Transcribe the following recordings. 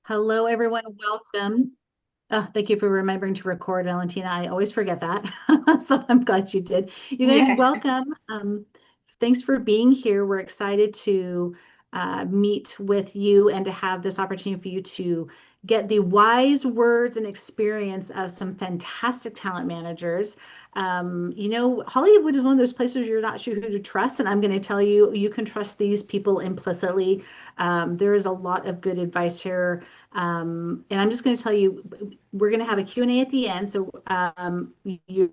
Hello, everyone. Welcome. Thank you for remembering to record, Valentina. I always forget that. So I'm glad you did. You guys, Yeah. welcome. Thanks for being here. We're excited to meet with you and to have this opportunity for you to get the wise words and experience of some fantastic talent managers. Hollywood is one of those places you're not sure who to trust, and I'm going to tell you, you can trust these people implicitly. There is a lot of good advice here. And I'm just going to tell you, we're going to have a Q&A at the end. So you're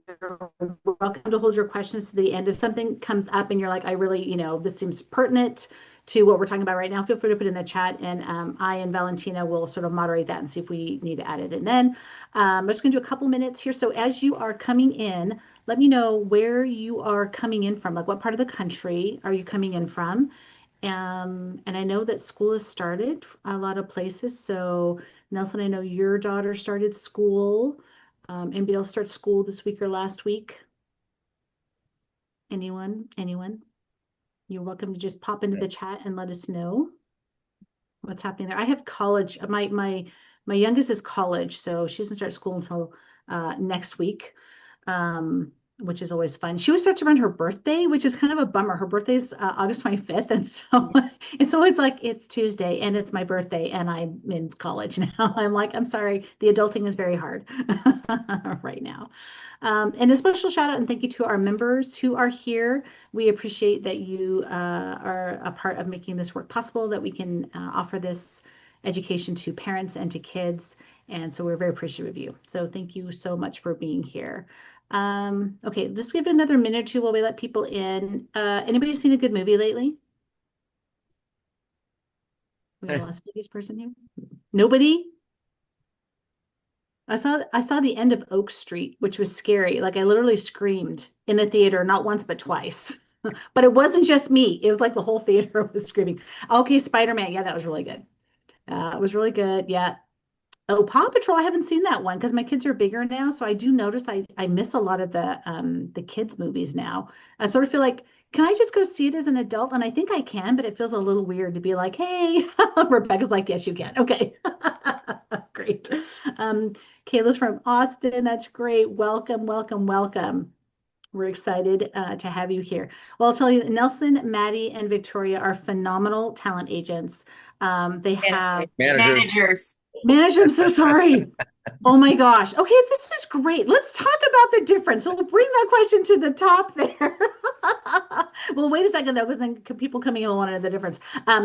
welcome to hold your questions to the end. If something comes up and you're like, I really, this seems pertinent to what we're talking about right now, feel free to put it in the chat. And I and Valentina will sort of moderate that and see if we need to add it. And then I'm just going to do a couple minutes here. So as you are coming in, let me know where you are coming in from. Like what part of the country are you coming in from? And I know that school has started a lot of places. So, Nelson, I know your daughter started school. Anybody else start school this week or last week? Anyone? Anyone? You're welcome to just pop into the chat and let us know what's happening there. I have college. My youngest is college, so she doesn't start school until next week. Which is always fun. She always starts around her birthday, which is kind of a bummer. Her birthday's August 25th, and so it's always like it's Tuesday and it's my birthday and I'm in college now. I'm like, I'm sorry, the adulting is very hard right now. And a special shout out and thank you to our members who are here. We appreciate that you are a part of making this work possible, that we can offer this education to parents and to kids. And so we're very appreciative of you. So thank you so much for being here. Okay, just give it another minute or two while we let people in. Anybody seen a good movie lately? We got a Las Vegas person here. Nobody? I saw the end of Oak Street, which was scary. Like I literally screamed in the theater, not once but twice. But it wasn't just me. It was like the whole theater was screaming. Okay, Spider-Man. Yeah, that was really good. It was really good. Yeah. Oh, Paw Patrol. I haven't seen that one because my kids are bigger now. So I do notice I miss a lot of the kids movies now. I sort of feel like, can I just go see it as an adult? And I think I can, but it feels a little weird to be like, hey, Rebecca's like, yes, you can. Okay. Great. Um, Kayla's from Austin. That's great. Welcome, welcome, welcome. We're excited to have you here. Well, I'll tell you, Nelson, Maddie, and Victoria are phenomenal talent agents. They have Managers. Managers. Manager, I'm so sorry. Oh my gosh. Okay, this is great. Let's talk about the difference. So we'll bring that question to the top there. Well, wait a second though, because then people coming in will want to know the difference.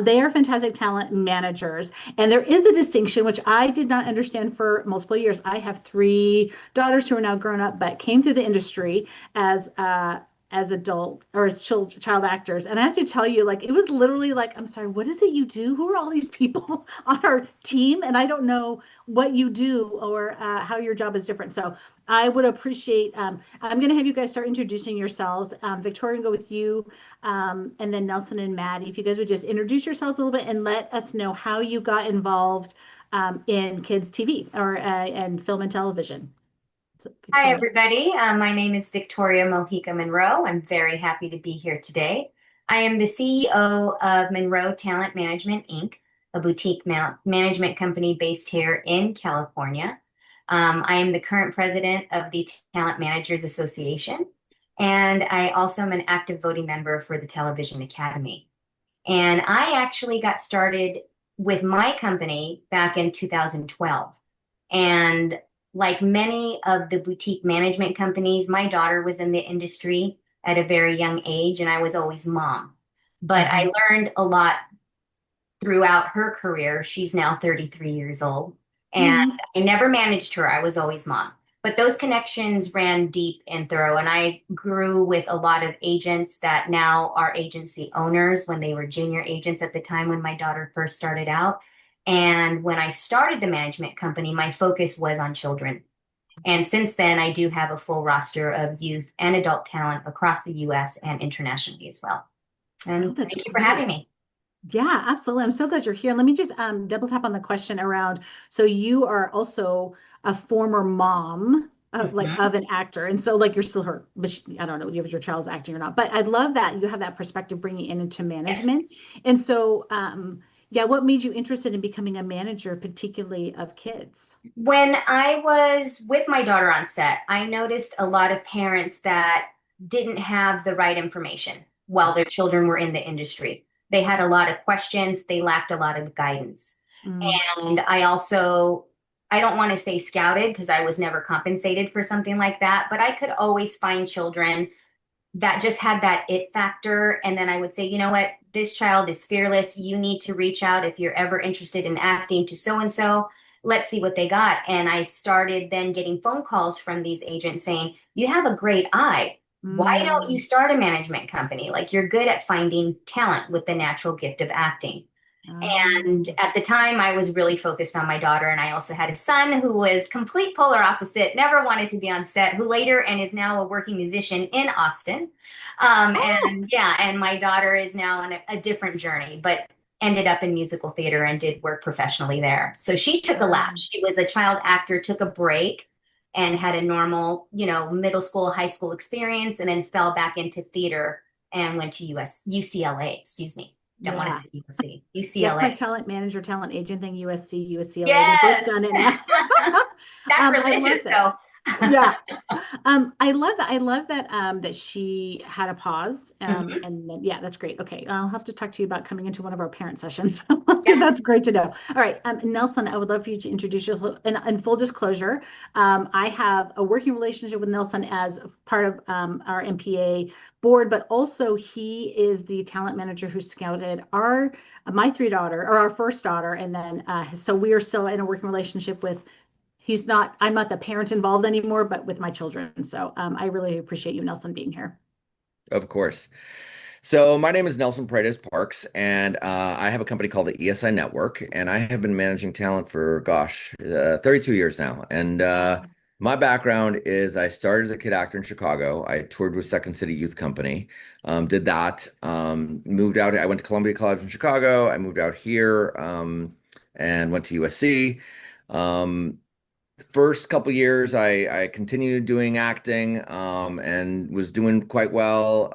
They are fantastic talent managers, and there is a distinction which I did not understand for multiple years. I have three daughters who are now grown up, but came through the industry as adult or as child actors. And I have to tell you, like, it was literally like, I'm sorry, what is it you do? Who are all these people on our team? And I don't know what you do or how your job is different. So I would appreciate, I'm going to have you guys start introducing yourselves. Victoria, go with you. And then Nelson and Maddie, if you guys would just introduce yourselves a little bit and let us know how you got involved in kids TV or and film and television. So, Hi, Victoria. everybody. My name is Victoria Mojica Monroe. I'm very happy to be here today. I am the CEO of Monroe Talent Management, Inc., a boutique management company based here in California. I am the current president of the Talent Managers Association, and I also am an active voting member for the Television Academy. And I actually got started with my company back in 2012. And like many of the boutique management companies, my daughter was in the industry at a very young age, and I was always mom. But I Mhm. learned a lot throughout her career. She's now 33 years old, and Mhm. I never managed her. I was always mom. But those connections ran deep and thorough, and I grew with a lot of agents that now are agency owners when they were junior agents at the time when my daughter first started out. And when I started the management company, my focus was on children. And since then, I do have a full roster of youth and adult talent across the US and internationally as well. Oh, And that's thank you for having great. me. Yeah, absolutely. I'm so glad you're here. Let me just double tap on the question around. So you are also a former mom, like Mhm. of an actor, and so like you're still her. But I don't know if your child's acting or not. But I love that you have that perspective bringing it into Yes. management. And so, Yeah, what made you interested in becoming a manager, particularly of kids? When I was with my daughter on set, I noticed a lot of parents that didn't have the right information while their children were in the industry. They had a lot of questions, they lacked a lot of guidance. Mm, And I don't want to say scouted because I was never compensated for something like that, but I could always find children that just had that it factor. And then I would say, you know what, this child is fearless. You need to reach out if you're ever interested in acting to so and so. Let's see what they got. And I started then getting phone calls from these agents saying, you have a great eye. Why don't you mm, start a management company? Like you're good at finding talent with the natural gift of acting. And oh, at the time, I was really focused on my daughter, and I also had a son who was complete polar opposite, never wanted to be on set, who later and is now a working musician in Austin. oh, And yeah, and my daughter is now on a different journey, but ended up in musical theater and did work professionally there. So she took a lap. wow. She was a child actor, took a break, and had a normal, middle school, high school experience, and then fell back into theater and went to UCLA, excuse me. Don't want to Yeah. say USC, Yeah, it's my UCLA. talent manager, talent agent thing, USC, UCLA. We've both Yes. done it now. That I religious love that. though. Yeah. I love that. I love that that she had a pause. Mhm. And then yeah, that's great. Okay. I'll have to talk to you about coming into one of our parent sessions because Yeah. that's great to know. All right. Nelson, I would love for you to introduce yourself. And full disclosure, I have a working relationship with Nelson as part of our MPA board, but also he is the talent manager who scouted our my three daughter or our first daughter. And then so we are still in a working relationship with I'm not the parent involved anymore, but with my children. So I really appreciate you, Nelson, being here. Of course. So my name is Nelson Paredes Parks, and I have a company called the ESI Network, and I have been managing talent for, 32 years now. And Wow. my background is I started as a kid actor in Chicago. I toured with Second City Youth Company, did that, moved out. I went to Columbia College in Chicago. I moved out here, and went to USC. Um, First couple years I continued doing acting and was doing quite well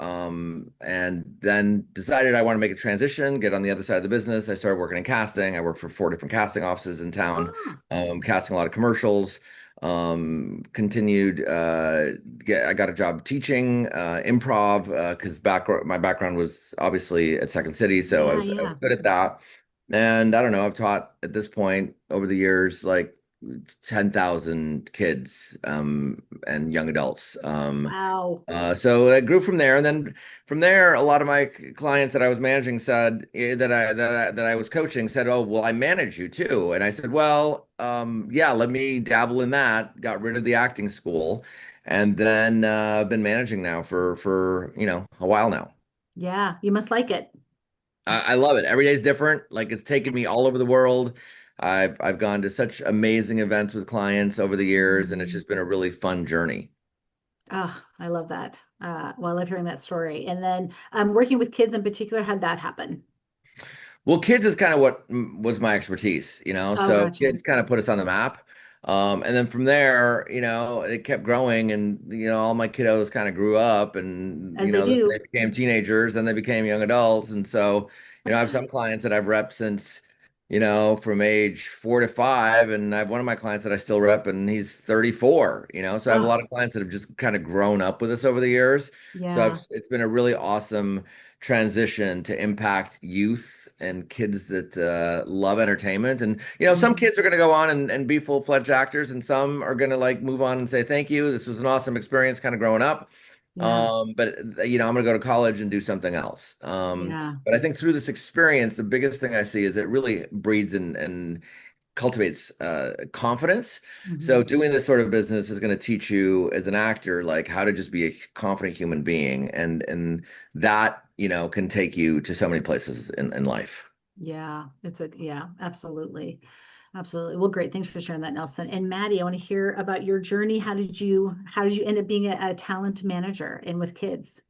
and then decided I want to make a transition, get on the other side of the business. I started working in casting. I worked for 4 different casting offices in town, Ah, casting a lot of commercials. Continued I got a job teaching improv because my background was obviously at Second City, so yeah, I was yeah. good at that. And I don't know, I've taught at this point over the years like 10,000 kids and young adults. Wow. So I grew from there, and then from there, a lot of my clients that I was managing said that I was coaching said, "Oh, well, I manage you too." And I said, "Well, yeah, let me dabble in that." Got rid of the acting school, and then been managing now for a while now. Yeah, you must like it. I love it. Every day's different. Like it's taken me all over the world. I've gone to such amazing events with clients over the years, and it's Mm. just been a really fun journey. Oh, I love that. Well, I love hearing that story. And then working with kids in particular, how'd that happen? Well, kids is kind of what was my expertise, Oh, so gotcha. kids kind of put us on the map. And then from there, it kept growing and, all my kiddos kind of grew up and, As they they do. became teenagers and they became young adults. And so, I have some clients that I've repped since, from age 4 to 5. And I have one of my clients that I still rep and he's 34, so I have a Oh, lot of clients that have just kind of grown up with us over the years. So yeah. it's been a really awesome transition to impact youth and kids that love entertainment. And some Mhm. kids are going to go on and be full-fledged actors, and some are going to like move on and say thank you. This was an awesome experience, kind of growing up. Yeah. But I'm going to go to college and do something else. Yeah. But I think through this experience, the biggest thing I see is it really breeds and cultivates confidence. So Mhm. doing this sort of business is going to teach you as an actor like how to just be a confident human being, and that can take you to so many places in life. Yeah. Yeah, absolutely. Absolutely. Well, great. Thanks for sharing that, Nelson. And Maddie, I want to hear about your journey. How did you end up being a talent manager and with kids?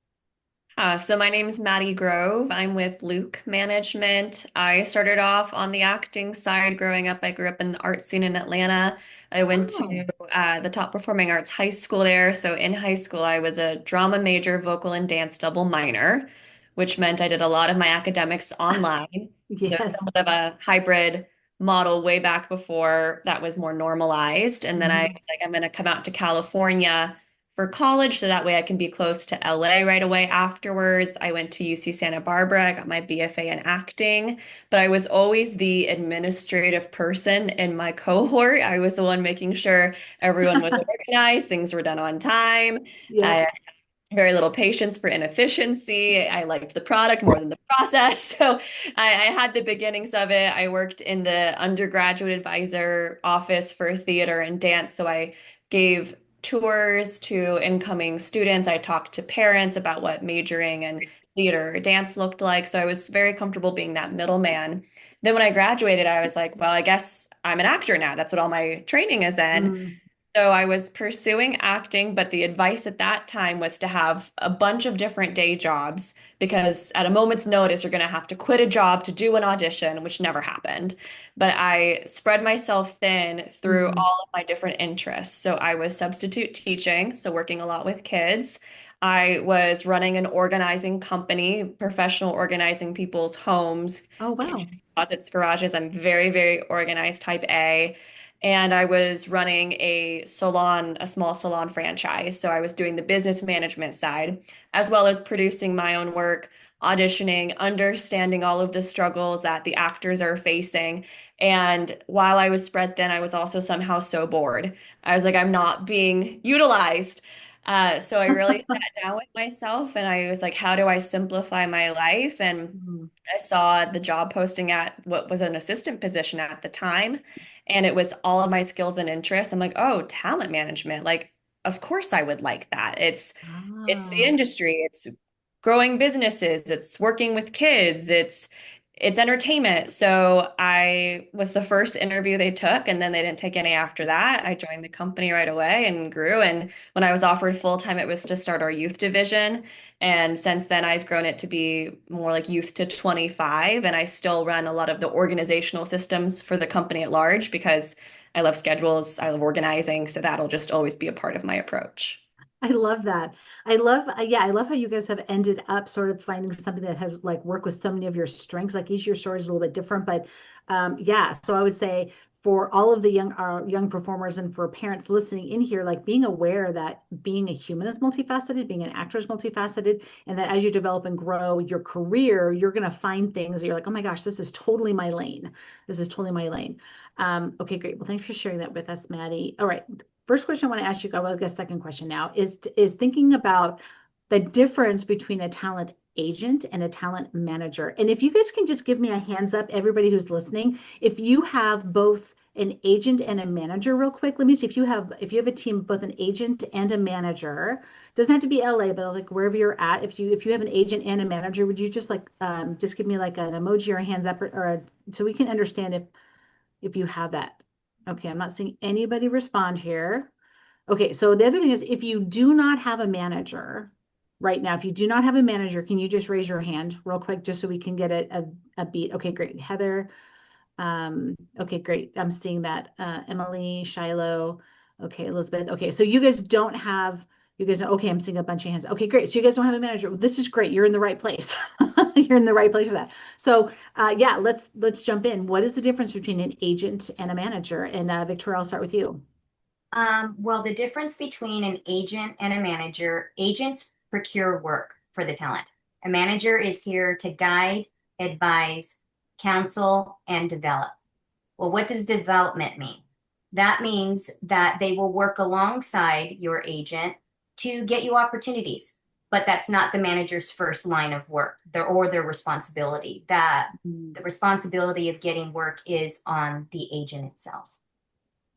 So my name's Maddie Grove. I'm with Luke Management. I started off on the acting side growing up. I grew up in the art scene in Atlanta. I went Oh, to the top performing arts high school there. So in high school, I was a drama major, vocal and dance double minor, which meant I did a lot of my academics online. So Yes. somewhat of a hybrid model way back before that was more normalized. And then I Mhm. was like, I'm going to come out to California for college so that way I can be close to LA right away afterwards. I went to UC Santa Barbara. I got my BFA in acting, but I was always the administrative person in my cohort. I was the one making sure everyone was organized, things were done on time. Yep. I very little patience for inefficiency. I liked the product more than the process. So I had the beginnings of it. I worked in the undergraduate advisor office for theater and dance. So I gave tours to incoming students. I talked to parents about what majoring in theater or dance looked like. So I was very comfortable being that middleman. Then when I graduated, I was like, well, I guess I'm an actor now. That's what all my training is in. Mm. So I was pursuing acting, but the advice at that time was to have a bunch of different day jobs because at a moment's notice, you're going to have to quit a job to do an audition, which never happened. But I spread myself thin through Mhm. all of my different interests. So I was substitute teaching, so working a lot with kids. I was running an organizing company, professional organizing people's homes, Oh, wow. kitchens, closets, garages. I'm very, very organized type A. And I was running a salon, a small salon franchise. So I was doing the business management side, as well as producing my own work, auditioning, understanding all of the struggles that the actors are facing. And while I was spread thin, I was also somehow so bored. I was like, I'm not being utilized. So I really sat down with myself and I was like, how do I simplify my life? And Mhm. I saw the job posting at what was an assistant position at the time, and it was all of my skills and interests. I'm like, oh, talent management. Like, of course I would like that. It's the Ah. industry, it's growing businesses, it's working with kids, it's entertainment. So I was the first interview they took, and then they didn't take any after that. I joined the company right away and grew. And when I was offered full time, it was to start our youth division. And since then, I've grown it to be more like youth to 25. And I still run a lot of the organizational systems for the company at large because I love schedules, I love organizing. So that'll just always be a part of my approach. I love that. I love, yeah, I love how you guys have ended up sort of finding something that has like worked with so many of your strengths. Like each of your story is a little bit different, but yeah. So I would say for all of the young performers and for parents listening in here, like being aware that being a human is multifaceted, being an actor is multifaceted, and that as you develop and grow your career, you're going to find things that you're like, oh my gosh, this is totally my lane. This is totally my lane. Okay, great. Well, thanks for sharing that with us, Maddie. All right. First question I want to ask you, well, I guess second question now is thinking about the difference between a talent agent and a talent manager. And if you guys can just give me a hands up, everybody who's listening, if you have both an agent and a manager real quick, let me see if you have a team, both an agent and a manager, doesn't have to be LA, but like wherever you're at, if you have an agent and a manager, would you just like just give me like an emoji or a hands up so we can understand if you have that. Okay, I'm not seeing anybody respond here. Okay, so the other thing is if you do not have a manager right now, if you do not have a manager, can you just raise your hand real quick just so we can get a beat? Okay, great. Heather. Okay, great. I'm seeing that. Emily, Shiloh. Okay, Elizabeth. Okay, so okay, I'm seeing a bunch of hands. Okay, great. So you guys don't have a manager. Well, this is great. You're in the right place. You're in the right place for that. So yeah, let's jump in. What is the difference between an agent and a manager? And Victoria, I'll start with you. Well, the difference between an agent and a manager, agents procure work for the talent. A manager is here to guide, advise, counsel, and develop. Well, what does development mean? That means that they will work alongside your agent to get you opportunities, but that's not the manager's first line of work or their responsibility. That Mm. the responsibility of getting work is on the agent itself.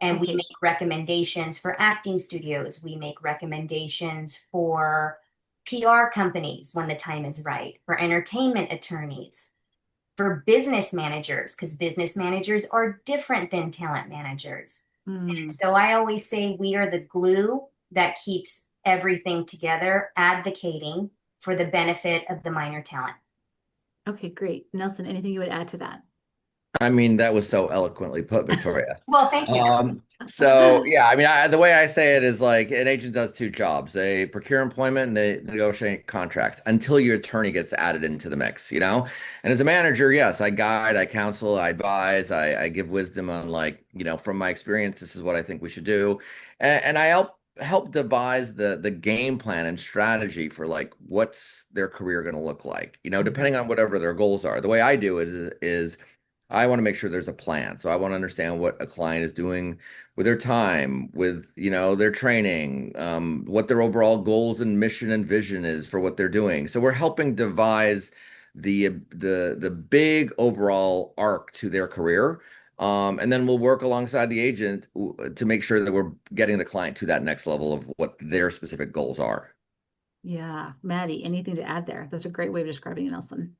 And we Okay. make recommendations for acting studios. We make recommendations for PR companies when the time is right, for entertainment attorneys, for business managers, because business managers are different than talent managers. Mm. So I always say we are the glue that keeps everything together, advocating for the benefit of the minor talent. Okay, great. Nelson, anything you would add to that? I mean, that was so eloquently put, Victoria. Well, thank you. Um, So yeah, I mean, the way I say it is like an agent does two jobs. They procure employment and they negotiate contracts until your attorney gets added into the mix, you know? And as a manager, yes, I guide, I counsel, I advise, I give wisdom on like, from my experience, this is what I think we should do. And I help devise the game plan and strategy for like what's their career going to look like, depending on whatever their goals are. The way I do it is I want to make sure there's a plan. So I want to understand what a client is doing with their time, with, their training, what their overall goals and mission and vision is for what they're doing. So we're helping devise the big overall arc to their career. And then we'll work alongside the agent to make sure that we're getting the client to that next level of what their specific goals are. Yeah, Maddie, anything to add there? That's a great way of describing it, Nelson.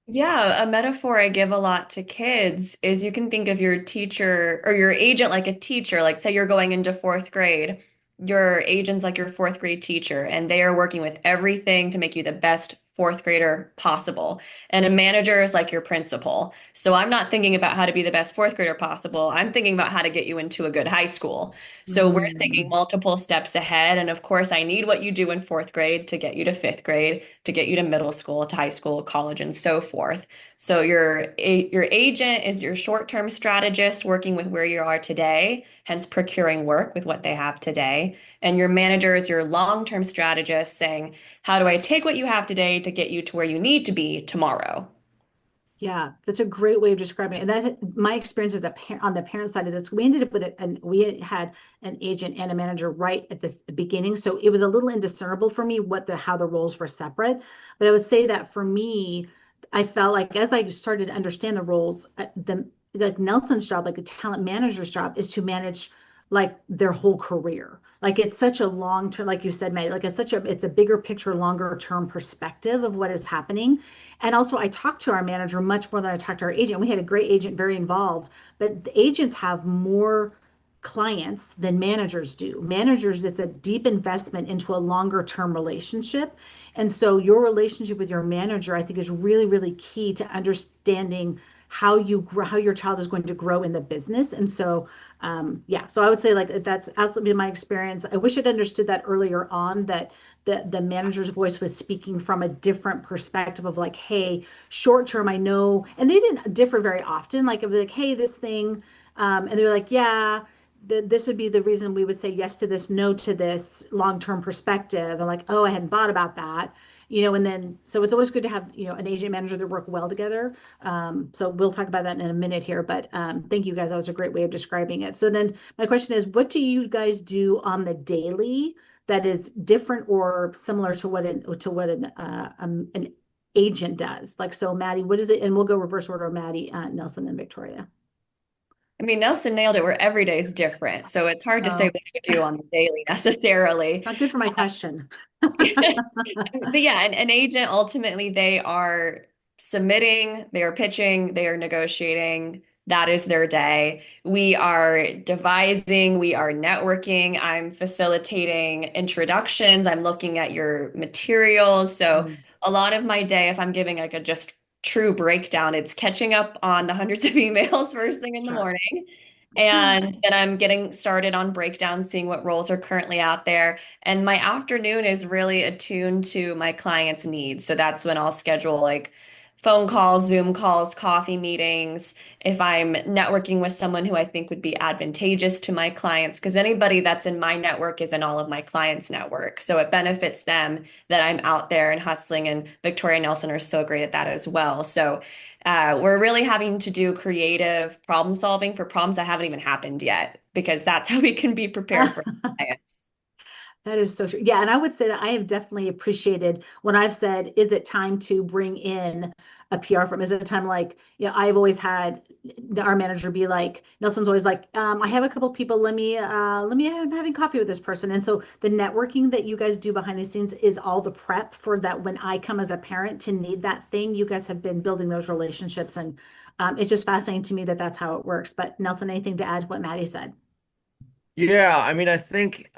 Yeah, a metaphor I give a lot to kids is you can think of your teacher or your agent like a teacher. Like, say you're going into fourth grade, your agent's like your fourth grade teacher, and they are working with everything to make you the best fourth grader possible. And a manager is like your principal. So I'm not thinking about how to be the best fourth grader possible. I'm thinking about how to get you into a good high school. So we're thinking Mm. multiple steps ahead. And of course, I need what you do in fourth grade to get you to fifth grade, to get you to middle school, to high school, college, and so forth. So your agent is your short-term strategist working with where you are today, hence procuring work with what they have today. And your manager is your long-term strategist saying, how do I take what you have today to get you to where you need to be tomorrow? Yeah, that's a great way of describing it. And that my experience as a parent on the parent side of this, we ended up with it, and we had an agent and a manager right at the beginning. So it was a little indiscernible for me how the roles were separate. But I would say that for me, I felt like as I started to understand the roles, like Nelson's job, like a talent manager's job, is to manage like their whole career. Like it's such a long term, like you said, Maddie, like it's a bigger picture, longer term perspective of what is happening. And also, I talked to our manager much more than I talked to our agent. We had a great agent, very involved, but the agents have more clients than managers do. Managers, it's a deep investment into a longer term relationship. And so, your relationship with your manager, I think, is really, really key to understanding how you grow, how your child is going to grow in the business. And so, yeah, so I would say like that's absolutely my experience. I wish I'd understood that earlier on, that the manager's voice was speaking from a different perspective of like, hey, short term, I know, and they didn't differ very often. Like, it was like, hey, this thing, and they're like, yeah, this would be the reason we would say yes to this, no to this long term perspective. And like, oh, I hadn't thought about that. And then so it's always good to have an agent manager that work well together. So we'll talk about that in a minute here, but thank you guys. That was a great way of describing it. So then my question is, what do you guys do on the daily that is different or similar to an agent does? Like, so Maddie, what is it? And we'll go reverse order, Maddie, Nelson, and Victoria. I mean, Nelson nailed it where every day is different. So it's hard to say Oh, what you do on the daily necessarily. not good for my question. But yeah, an agent ultimately they are submitting, they are pitching, they are negotiating. That is their day. We are devising, we are networking. I'm facilitating introductions. I'm looking at your materials. So Mm, a lot of my day, if I'm giving like a just true breakdown, it's catching up on the hundreds of emails first thing in the sure. morning. And then I'm getting started on breakdowns, seeing what roles are currently out there. And my afternoon is really attuned to my clients' needs. So that's when I'll schedule like phone calls, Zoom calls, coffee meetings. If I'm networking with someone who I think would be advantageous to my clients, because anybody that's in my network is in all of my clients' network. So it benefits them that I'm out there and hustling. And Victoria and Nelson are so great at that as well. So we're really having to do creative problem solving for problems that haven't even happened yet, because that's how we can be prepared for clients. That is so true. Yeah, and I would say that I have definitely appreciated when I've said, is it time to bring in a PR firm? Is it time, like, I've always had our manager be like, Nelson's always like, I have a couple people, I'm having coffee with this person. And so the networking that you guys do behind the scenes is all the prep for that when I come as a parent to need that thing. You guys have been building those relationships, and it's just fascinating to me that that's how it works. But Nelson, anything to add to what Maddie said? Yeah, I mean, I think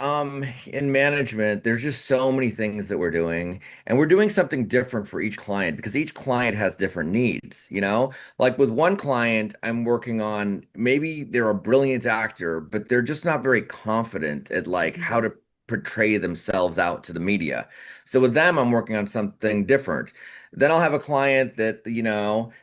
in management, there's just so many things that we're doing, and we're doing something different for each client because each client has different needs, you know? Like with one client, I'm working on maybe they're a brilliant actor, but they're just not very confident at like how Mhm. to portray themselves out to the media. So with them, I'm working on something different. Then I'll have a client that,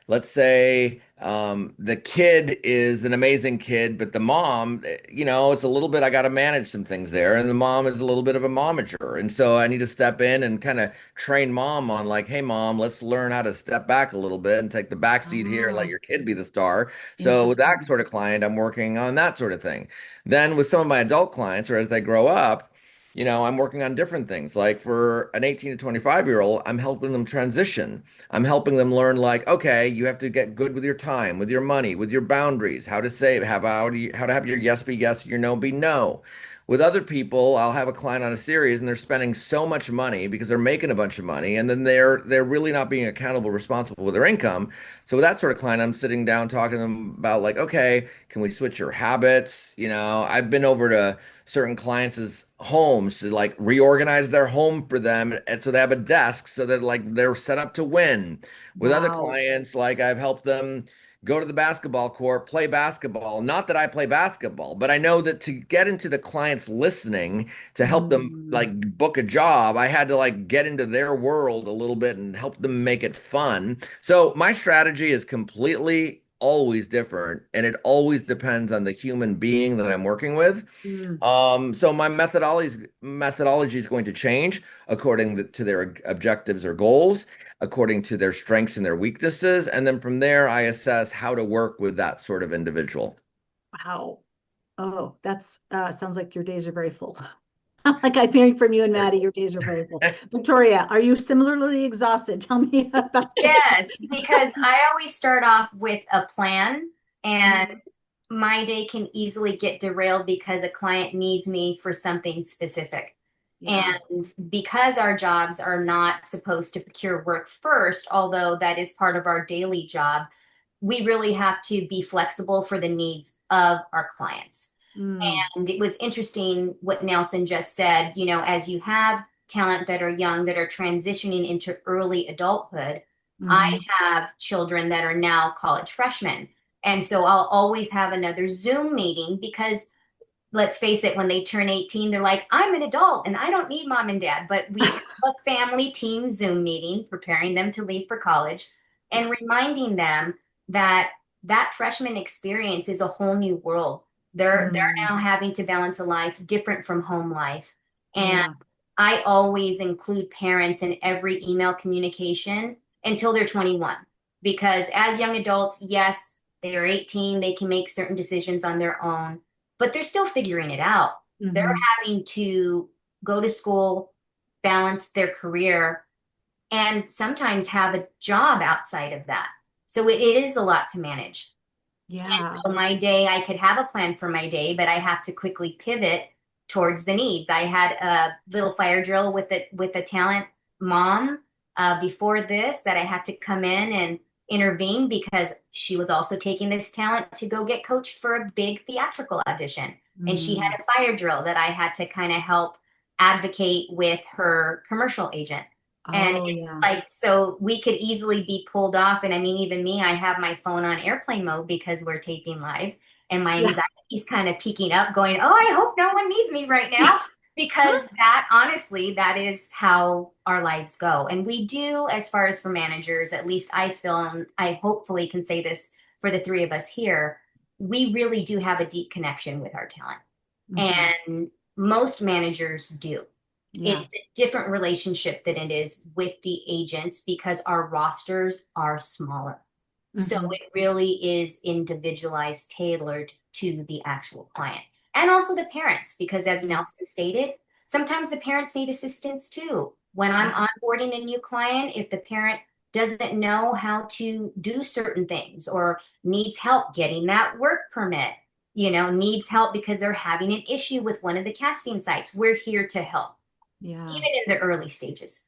let's say the kid is an amazing kid, but the mom, it's a little bit, I got to manage some things there. And the mom is a little bit of a momager. And so I need to step in and kind of train mom on like, hey, mom, let's learn how to step back a little bit and take the back seat here and let Ah, your kid be the star. So with that interesting. sort of client, I'm working on that sort of thing. Then with some of my adult clients, or as they grow up, I'm working on different things. Like for an 18 to 25-year-old, I'm helping them transition. I'm helping them learn like, okay, you have to get good with your time, with your money, with your boundaries, how to say, how to have your yes be yes, your no be no. With other people, I'll have a client on a series and they're spending so much money because they're making a bunch of money and then they're really not being accountable, responsible with their income. So with that sort of client, I'm sitting down talking to them about like, okay, can we switch your habits? I've been over to certain clients' homes to like reorganize their home for them and so they have a desk so that like they're set up to win. With other Wow. clients, like I've helped them go to the basketball court, play basketball. Not that I play basketball, but I know that to get into the clients listening to help them Mm, like book a job, I had to like get into their world a little bit and help them make it fun. So my strategy is completely always different and it always depends on the human being that I'm working with. mm. So my methodology is going to change according to their objectives or goals, according to their strengths and their weaknesses, and then from there I assess how to work with that sort of individual. Wow. Oh, that's sounds like your days are very full. Like I'm hearing from you and Very Maddie, cool. your days are very full. Victoria, are you similarly exhausted? Tell me about your Yes, because I always start off with a plan, and Mhm. my day can easily get derailed because a client needs me for something specific. Yeah. And because our jobs are not supposed to procure work first, although that is part of our daily job, we really have to be flexible for the needs of our clients. Mm, And it was interesting what Nelson just said, as you have talent that are young, that are transitioning into early adulthood. I hmm. have children that are now college freshmen. And so I'll always have another Zoom meeting because let's face it, when they turn 18, they're like, I'm an adult and I don't need mom and dad. But we have a family team Zoom meeting preparing them to leave for college and reminding them that that freshman experience is a whole new world. They're Mm, now having to balance a life different from home life. And yeah. I always include parents in every email communication until they're 21. Because as young adults, yes, they're 18, they can make certain decisions on their own, but they're still figuring it out. They're Hmm. having to go to school, balance their career, and sometimes have a job outside of that. So it is a lot to manage. And Yeah. so my day, I could have a plan for my day, but I have to quickly pivot towards the needs. I had a little fire drill with a talent mom before this that I had to come in and intervene because she was also taking this talent to go get coached for a big theatrical audition. And she had Mm. a fire drill that I had to kind of help advocate with her commercial agent. And Oh, it's yeah. like, so we could easily be pulled off. And I mean, even me, I have my phone on airplane mode because we're taping live. And my Yeah. anxiety is kind of peaking up, going, oh, I hope no one needs me right now. Because that, honestly, that is how our lives go. And we do, as far as for managers, at least I feel, and I hopefully can say this for the three of us here, we really do have a deep connection with our talent. Hmm. And most managers do. Yeah. It's a different relationship than it is with the agents because our rosters are smaller. So Hmm. it really is individualized, tailored to the actual client. And also the parents, because as Yeah. Nelson stated, sometimes the parents need assistance too. When I'm Yeah. onboarding a new client, if the parent doesn't know how to do certain things or needs help getting that work permit, needs help because they're having an issue with one of the casting sites, we're here to help, Yeah. even in the early stages.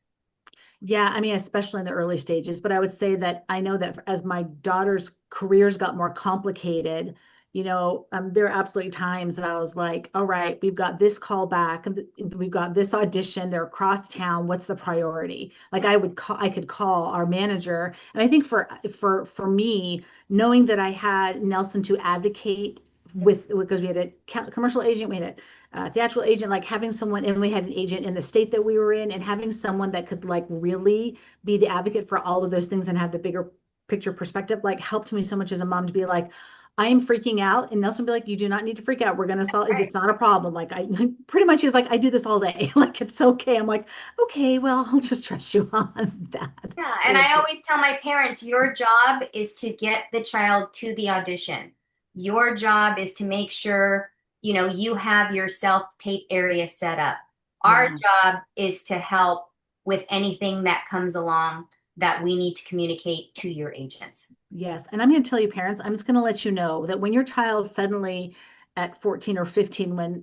Yeah, I mean, especially in the early stages, but I would say that I know that as my daughter's careers got more complicated, there are absolutely times that I was like, all right, we've got this call back and we've got this audition. They're across town. What's the priority? Like I could call our manager. And I think for me, knowing that I had Nelson to advocate with, because we had a commercial agent, we had a theatrical agent, like having someone, and we had an agent in the state that we were in, and having someone that could like really be the advocate for all of those things and have the bigger picture perspective, like helped me so much as a mom to be like, I am freaking out. And Nelson would be like, you do not need to freak out. We're going to solve it. Right. It's not a problem. Like I pretty much is like, I do this all day. Like, it's okay. I'm like, okay, well, I'll just trust you on that. Yeah, So and it's I good. always tell my parents, your job is to get the child to the audition. Your job is to make sure, you have your self-tape area set up. Our Yeah. job is to help with anything that comes along that we need to communicate to your agents. Yes. And I'm going to tell you, parents, I'm just going to let you know that when your child suddenly at 14 or 15, when,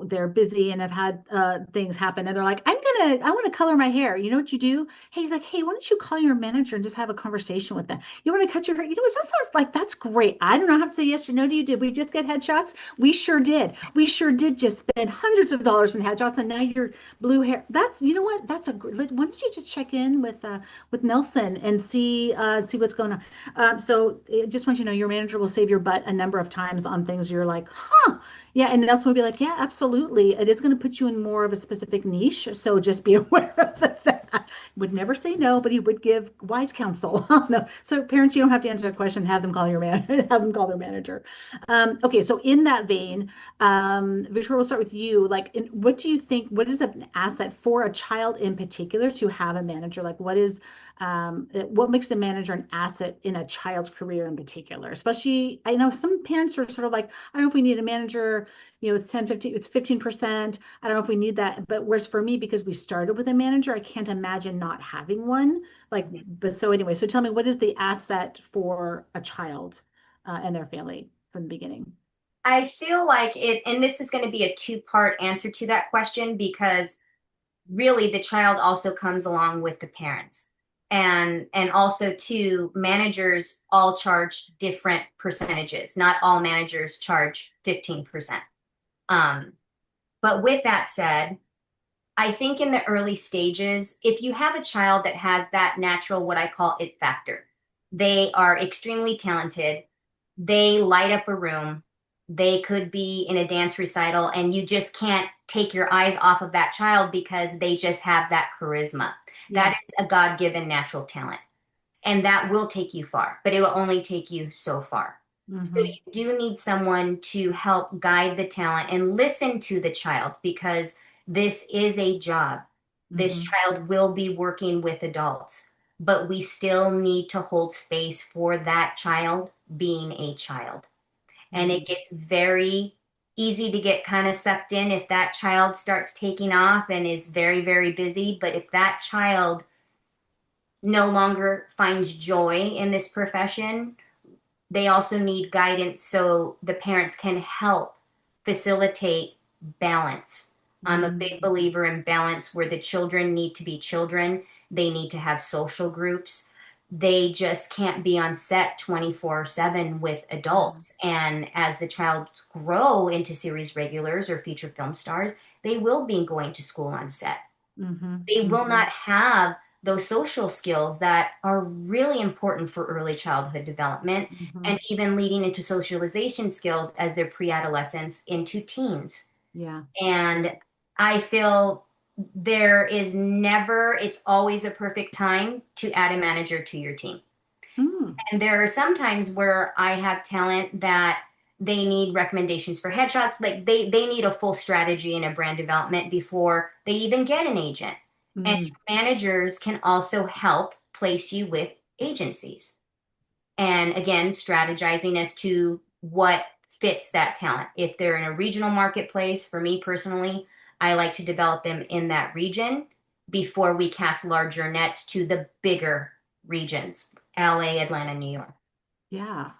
they're busy and have had things happen and they're like, I want to color my hair. You know what you do? Hey, he's like, hey, why don't you call your manager and just have a conversation with them? You want to cut your hair? You know what? That sounds like that's great. I don't know how to say yes or no to you. Did we just get headshots? We sure did. We sure did just spend hundreds of dollars in headshots and now you're blue hair. That's, you know what? That's a great, why don't you just check in with Nelson and see what's going on? So I just want you to know your manager will save your butt a number of times on things you're like, huh, yeah. And Nelson would be like, yeah, absolutely. It is going to put you in more of a specific niche. So just be aware of that. Would never say no, but he would give wise counsel. No. So parents, you don't have to answer that question. Have them call your man, have them call their manager. Okay. So in that vein, Victoria, we'll start with you. Like, what do you think, what is an asset for a child in particular to have a manager? Like what makes a manager an asset in a child's career in particular? Especially, I know some parents are sort of like, I don't know if we need a manager, it's 10, 15, it's 15%. I don't know if we need that. But whereas for me, because we started with a manager, I can't imagine not having one. Like, but so anyway, so tell me, what is the asset for a child and their family from the beginning? I feel like it, and this is going to be a two-part answer to that question because really the child also comes along with the parents. And also too, managers all charge different percentages. Not all managers charge 15%. Um, but with that said, I think in the early stages, if you have a child that has that natural, what I call it factor, they are extremely talented, they light up a room, they could be in a dance recital, and you just can't take your eyes off of that child because they just have that charisma. Yeah. That is a God-given natural talent. And that will take you far, but it will only take you so far. So Mm-hmm. you do need someone to help guide the talent and listen to the child because this is a job. This Mm-hmm. child will be working with adults, but we still need to hold space for that child being a child. And Mm-hmm. it gets very easy to get kind of sucked in if that child starts taking off and is very, very busy. But if that child no longer finds joy in this profession, they also need guidance so the parents can help facilitate balance. I'm a big Mm-hmm. believer in balance where the children need to be children. They need to have social groups. They just can't be on set 24/7 with adults. And as the child grow into series regulars or feature film stars, they will be going to school on set. Mm-hmm. They will Mm-hmm. not have those social skills that are really important for early childhood development Mm-hmm. and even leading into socialization skills as their pre-adolescence into teens. Yeah. And I feel it's always a perfect time to add a manager to your team. Mm. And there are some times where I have talent that they need recommendations for headshots. Like they need a full strategy and a brand development before they even get an agent. And Mm. managers can also help place you with agencies. And again, strategizing as to what fits that talent. If they're in a regional marketplace, for me personally, I like to develop them in that region before we cast larger nets to the bigger regions, LA, Atlanta, New York. Yeah.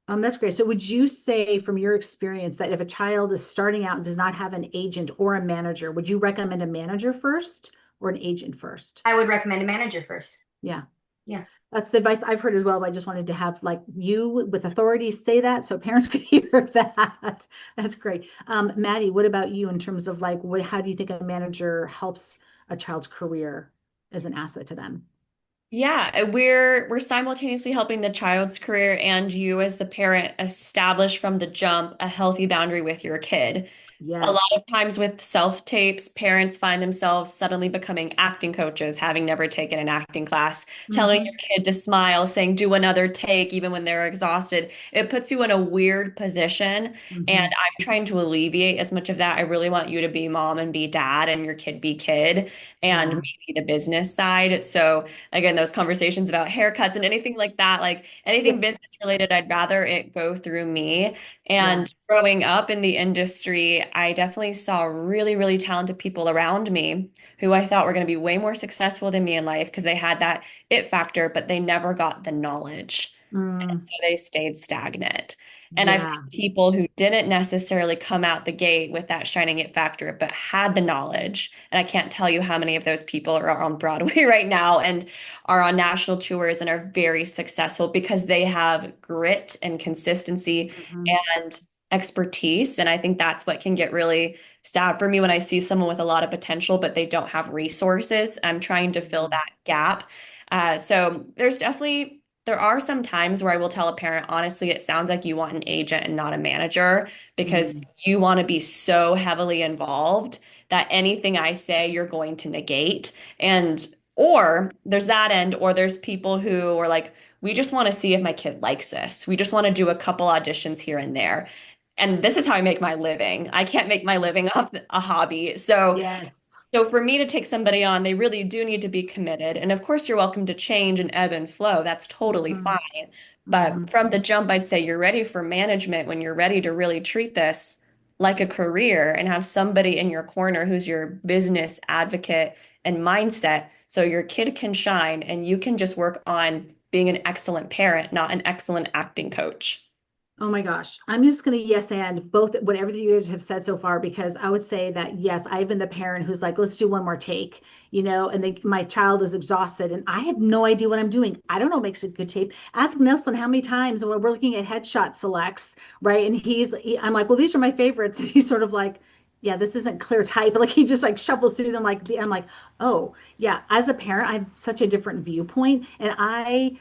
That's great. So would you say from your experience that if a child is starting out and does not have an agent or a manager, would you recommend a manager first or an agent first? I would recommend a manager first. Yeah. Yeah. That's the advice I've heard as well, but I just wanted to have like you with authority say that so parents could hear that. That's great. Maddie, what about you in terms of like how do you think a manager helps a child's career as an asset to them? Yeah, we're simultaneously helping the child's career and you as the parent establish from the jump a healthy boundary with your kid. A lot Yes. of times with self-tapes, parents find themselves suddenly becoming acting coaches, having never taken an acting class, telling your Hmm. kid to smile, saying, do another take, even when they're exhausted. It puts you in a weird position. And Hmm. I'm trying to alleviate as much of that. I really want you to be mom and be dad, and your kid be kid, and Yeah. maybe the business side. So, again, those conversations about haircuts and anything like that, like anything Yep. business related, I'd rather it go through me. Yeah. And growing up in the industry, I definitely saw really, really talented people around me who I thought were going to be way more successful than me in life because they had that it factor, but they never got the knowledge. And Mm, so they stayed stagnant. And I've yeah. seen people who didn't necessarily come out the gate with that shining it factor, but had the knowledge. And I can't tell you how many of those people are on Broadway right now and are on national tours and are very successful because they have grit and consistency Hmm. and expertise. And I think that's what can get really sad for me when I see someone with a lot of potential, but they don't have resources. I'm trying to fill that gap. So there are some times where I will tell a parent, honestly, it sounds like you want an agent and not a manager because Mm. you want to be so heavily involved that anything I say, you're going to negate. And, or there's that end, or there's people who are like, we just want to see if my kid likes this. We just want to do a couple auditions here and there. And this is how I make my living. I can't make my living off a hobby. Yes. So for me to take somebody on, they really do need to be committed. And of course, you're welcome to change and ebb and flow. That's totally Hmm. fine. Hmm. But from the jump, I'd say you're ready for management when you're ready to really treat this like a career and have somebody in your corner who's your business advocate and mindset so your kid can shine and you can just work on being an excellent parent, not an excellent acting coach. Oh my gosh. I'm just going to yes and both whatever you guys have said so far, because I would say that yes, I've been the parent who's like, let's do one more take, and my child is exhausted and I have no idea what I'm doing. I don't know what makes a good tape. Ask Nelson how many times when we're looking at headshot selects, right? And I'm like, well, these are my favorites. And he's sort of like, yeah, this isn't clear type. Like he just like shuffles through them I'm like, oh yeah, as a parent, I have such a different viewpoint. And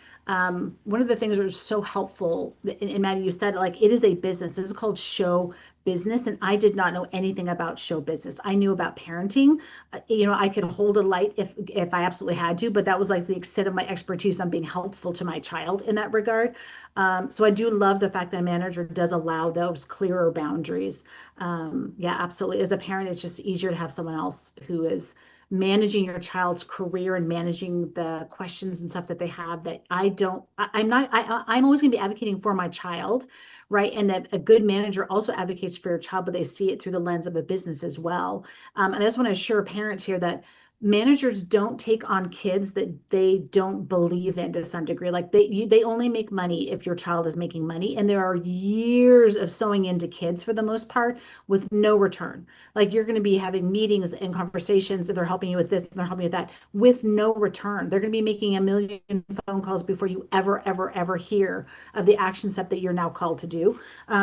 one of the things that was so helpful, and Maddie, you said like it is a business. This is called show business, and I did not know anything about show business. I knew about parenting. I could hold a light if I absolutely had to, but that was like the extent of my expertise on being helpful to my child in that regard. So I do love the fact that a manager does allow those clearer boundaries. Yeah, absolutely. As a parent, it's just easier to have someone else who is managing your child's career and managing the questions and stuff that they have that I don't I'm not I'm always going to be advocating for my child, right? And that a good manager also advocates for your child, but they see it through the lens of a business as well. And I just want to assure parents here that managers don't take on kids that they don't believe in to some degree. Like they only make money if your child is making money, and there are years of sewing into kids for the most part with no return. Like you're going to be having meetings and conversations, and they're helping you with this and they're helping you with that with no return. They're going to be making a million phone calls before you ever hear of the action step that you're now called to do,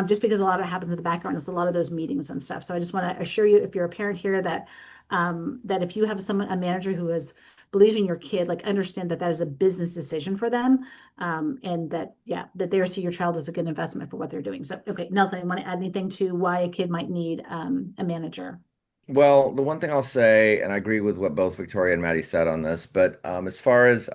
just because a lot of it happens in the background. It's a lot of those meetings and stuff. So I just want to assure you, if you're a parent here, that if you have a manager who is believes in your kid, like understand that that is a business decision for them, and that yeah, that they see your child as a good investment for what they're doing. So okay, Nelson, you want to add anything to why a kid might need a manager? Well, the one thing I'll say, and I agree with what both Victoria and Maddie said on this, but as far as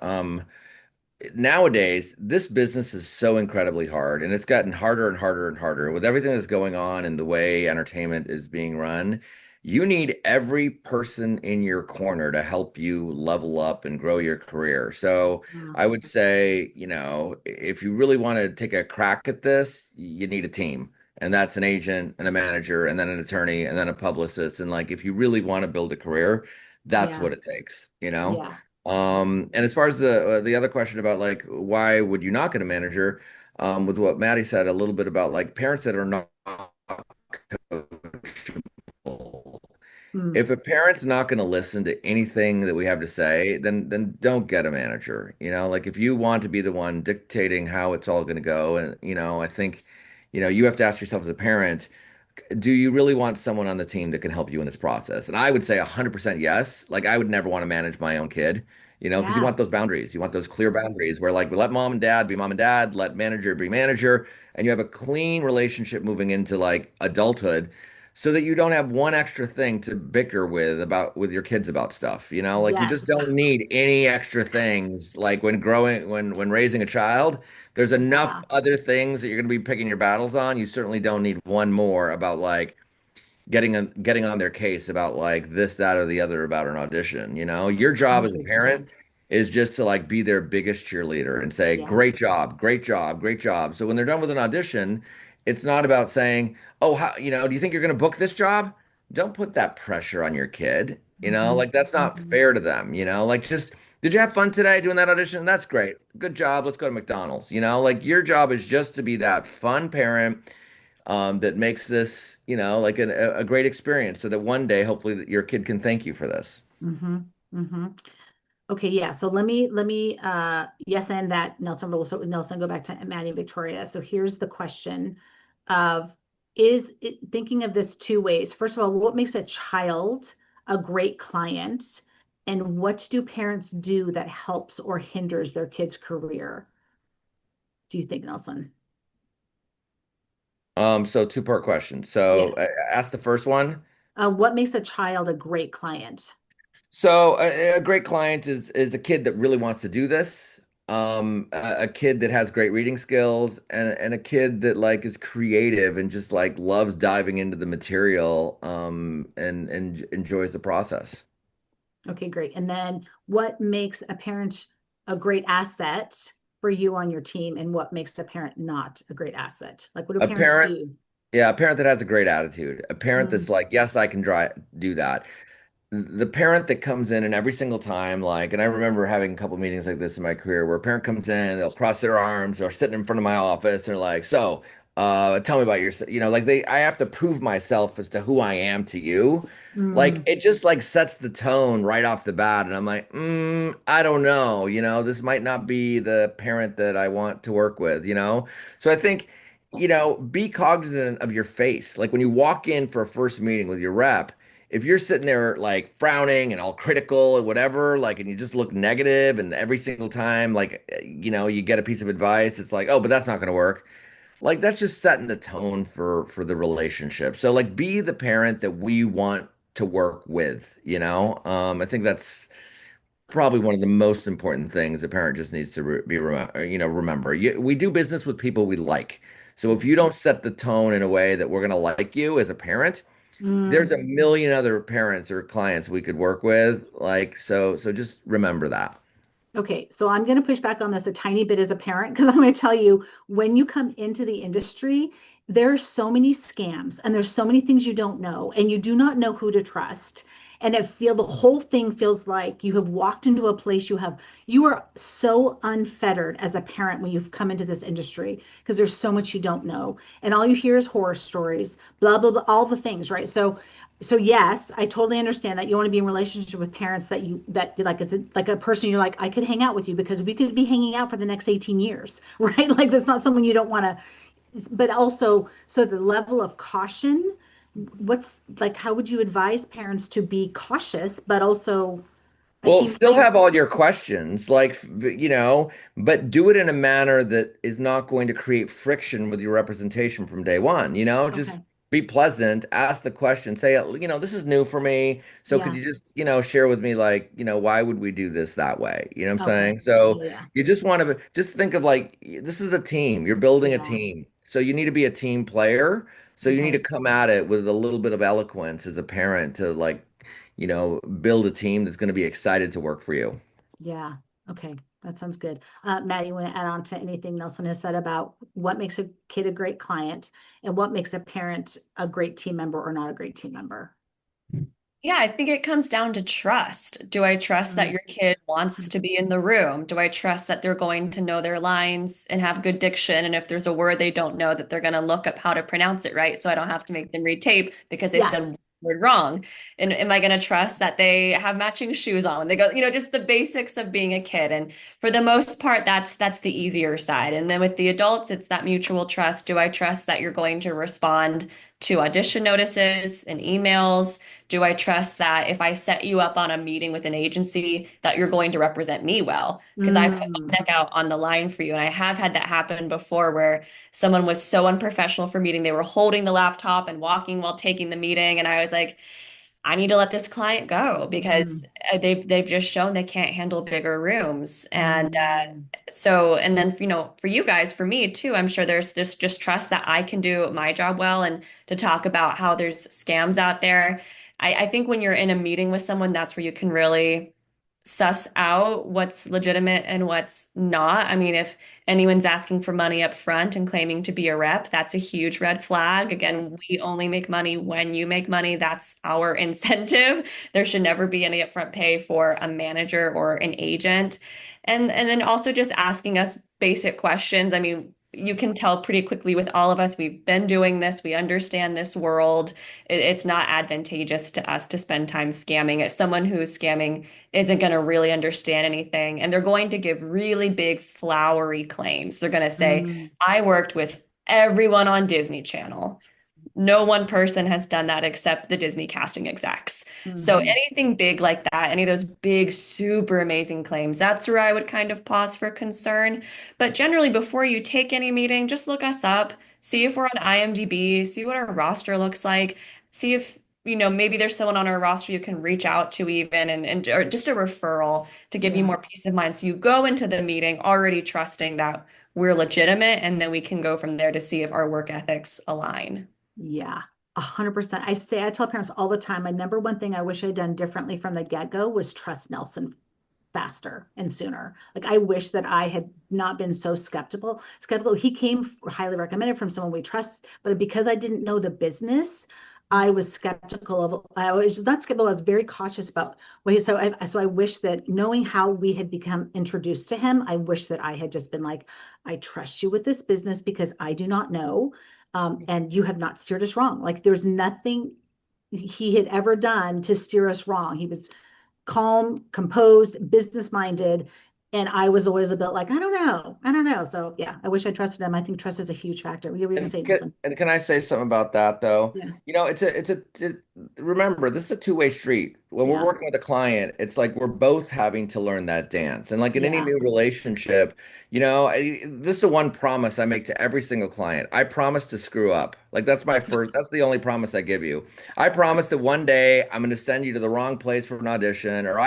nowadays, this business is so incredibly hard, and it's gotten harder and harder and harder with everything that's going on and the way entertainment is being run. You need every person in your corner to help you level up and grow your career. So Yeah. I would say, if you really want to take a crack at this, you need a team. And that's an agent and a manager and then an attorney and then a publicist. And like, if you really want to build a career, that's Yeah. what it takes. Yeah. And as far as the other question about like why would you not get a manager, with what Maddie said a little bit about like parents that are not coachable. Mm, If a parent's not going to listen to anything that we have to say, then don't get a manager. Like if you want to be the one dictating how it's all going to go, and I think, you have to ask yourself as a parent, do you really want someone on the team that can help you in this process? And I would say 100% yes. Like I would never want to manage my own kid, because you yeah. want those boundaries. You want those clear boundaries where like we let mom and dad be mom and dad, let manager be manager, and you have a clean relationship moving into like adulthood so that you don't have one extra thing to bicker with your kids about stuff, like you just Yes. don't need any extra things like when raising a child. There's enough Yeah. other things that you're going to be picking your battles on. You certainly don't need one more about like getting on their case about like this, that, or the other about an audition. Your job as a parent 100%. is just to like be their biggest cheerleader and say, Yeah. great job, great job, great job. So when they're done with an audition, it's not about saying, oh, how, do you think you're going to book this job? Don't put that pressure on your kid. Hmm. Like that's not Hmm. fair to them. Like just, did you have fun today doing that audition? That's great. Good job. Let's go to McDonald's. Like your job is just to be that fun parent that makes this, like a great experience so that one day, hopefully, that your kid can thank you for this. Hmm. Hmm. Okay, yeah. So let me yes and that Nelson, but also Nelson, go back to Maddie and Victoria. So here's the question of is it thinking of this two ways. First of all, what makes a child a great client? And what do parents do that helps or hinders their kid's career? Do you think, Nelson? So two-part question. Yeah. So ask the first one. What makes a child a great client? So a great client is a kid that really wants to do this. A kid that has great reading skills and a kid that like is creative and just like loves diving into the material and enjoys the process. Okay, great. And then what makes a parent a great asset for you on your team, and what makes a parent not a great asset? Like, what do A parents parent, do? yeah, a parent that has a great attitude, a parent Mm, that's like, yes, I can do that. The parent that comes in and every single time, like, and I remember having a couple meetings like this in my career where a parent comes in, they'll cross their arms or sitting in front of my office, they're like, so, tell me about yourself, like I have to prove myself as to who I am to you. Like, mm, it just like sets the tone right off the bat. And I'm like, I don't know, this might not be the parent that I want to work with. So I think, be cognizant of your face. Like when you walk in for a first meeting with your rep, if you're sitting there like frowning and all critical and whatever, like, and you just look negative, and every single time, like, you get a piece of advice, it's like, oh, but that's not going to work. Like, that's just setting the tone for the relationship. So, like, be the parent that we want to work with. I think that's probably one of the most important things a parent just needs to remember. We do business with people we like. So if you don't set the tone in a way that we're going to like you as a parent, there's mm. a million other parents or clients we could work with. Like, so just remember that. Okay, so I'm going to push back on this a tiny bit as a parent because I'm going to tell you when you come into the industry, there's so many scams and there's so many things you don't know and you do not know who to trust. And the whole thing feels like you have walked into a place you are so unfettered as a parent when you've come into this industry because there's so much you don't know. And all you hear is horror stories, blah, blah, blah, all the things, right? So yes, I totally understand that you want to be in relationship with parents that like like a person you're like I could hang out with you because we could be hanging out for the next 18 years, right? Like that's not someone you don't want to. But also, so the level of caution, what's like how would you advise parents to be cautious but also a Well, team still player? have all your questions, like, but do it in a manner that is not going to create friction with your representation from day one. Just Okay. be pleasant, ask the question, say, this is new for me. So could Yeah. you just, share with me, like, why would we do this that way? You know what I'm Okay. saying? So Yeah. you just want to just think of like, this is a team. You're building a Yeah. team. So you need to be a team player. So you need to Okay. come at it with a little bit of eloquence as a parent to like build a team that's going to be excited to work for you. Yeah. Okay. That sounds good. Maddie, you want to add on to anything Nelson has said about what makes a kid a great client and what makes a parent a great team member or not a great team member? Yeah, I think it comes down to trust. Do I trust that Mm, your kid wants to be in the room? Do I trust that they're going to know their lines and have good diction? And if there's a word they don't know, that they're going to look up how to pronounce it right, so I don't have to make them read tape because they yeah. said word wrong? And am I going to trust that they have matching shoes on when they go, just the basics of being a kid. And for the most part, that's the easier side. And then with the adults, it's that mutual trust. Do I trust that you're going to respond to audition notices and emails? Do I trust that if I set you up on a meeting with an agency, that you're going to represent me well? Because I put my Mm. neck out on the line for you. And I have had that happen before where someone was so unprofessional for meeting. They were holding the laptop and walking while taking the meeting. And I was like, I need to let this client go because Mm. they've just shown they can't handle bigger rooms. And Mm. so, and then, for you guys, for me too, I'm sure there's this just trust that I can do my job well. And to talk about how there's scams out there, I think when you're in a meeting with someone, that's where you can really suss out what's legitimate and what's not. I mean, if anyone's asking for money up front and claiming to be a rep, that's a huge red flag. Again, we only make money when you make money. That's our incentive. There should never be any upfront pay for a manager or an agent. And then also just asking us basic questions. I mean, you can tell pretty quickly with all of us, we've been doing this, we understand this world. It's not advantageous to us to spend time scamming. If someone who's scamming isn't going to really understand anything. And they're going to give really big, flowery claims. They're going to say, Mm. I worked with everyone on Disney Channel. No one person has done that except the Disney casting execs. So Mhm. anything big like that, any of those big, super amazing claims, that's where I would kind of pause for concern. But generally, before you take any meeting, just look us up, see if we're on IMDb, see what our roster looks like, see if, maybe there's someone on our roster you can reach out to even and or just a referral to give you Yeah. more peace of mind. So you go into the meeting already trusting that we're legitimate, and then we can go from there to see if our work ethics align. Yeah, 100%. I tell parents all the time, my number one thing I wish I'd done differently from the get-go was trust Nelson faster and sooner. Like I wish that I had not been so skeptical. He came highly recommended from someone we trust, but because I didn't know the business, I was skeptical of, I was not skeptical, I was very cautious about what he, so I wish that knowing how we had become introduced to him, I wish that I had just been like, I trust you with this business because I do not know. And you have not steered us wrong. Like there's nothing he had ever done to steer us wrong. He was calm, composed, business minded. And I was always a bit like, I don't know. So yeah, I wish I trusted him. I think trust is a huge factor. You were going to And say, Nelson. can I say something about that though? Yeah. Remember, this is a two-way street. When we're Yeah. working with a client, it's like we're both having to learn that dance. And like in any Yeah. new relationship, this is the one promise I make to every single client. I promise to screw up. Like that's the only promise I give you. I promise that one day I'm going to send you to the wrong place for an audition, or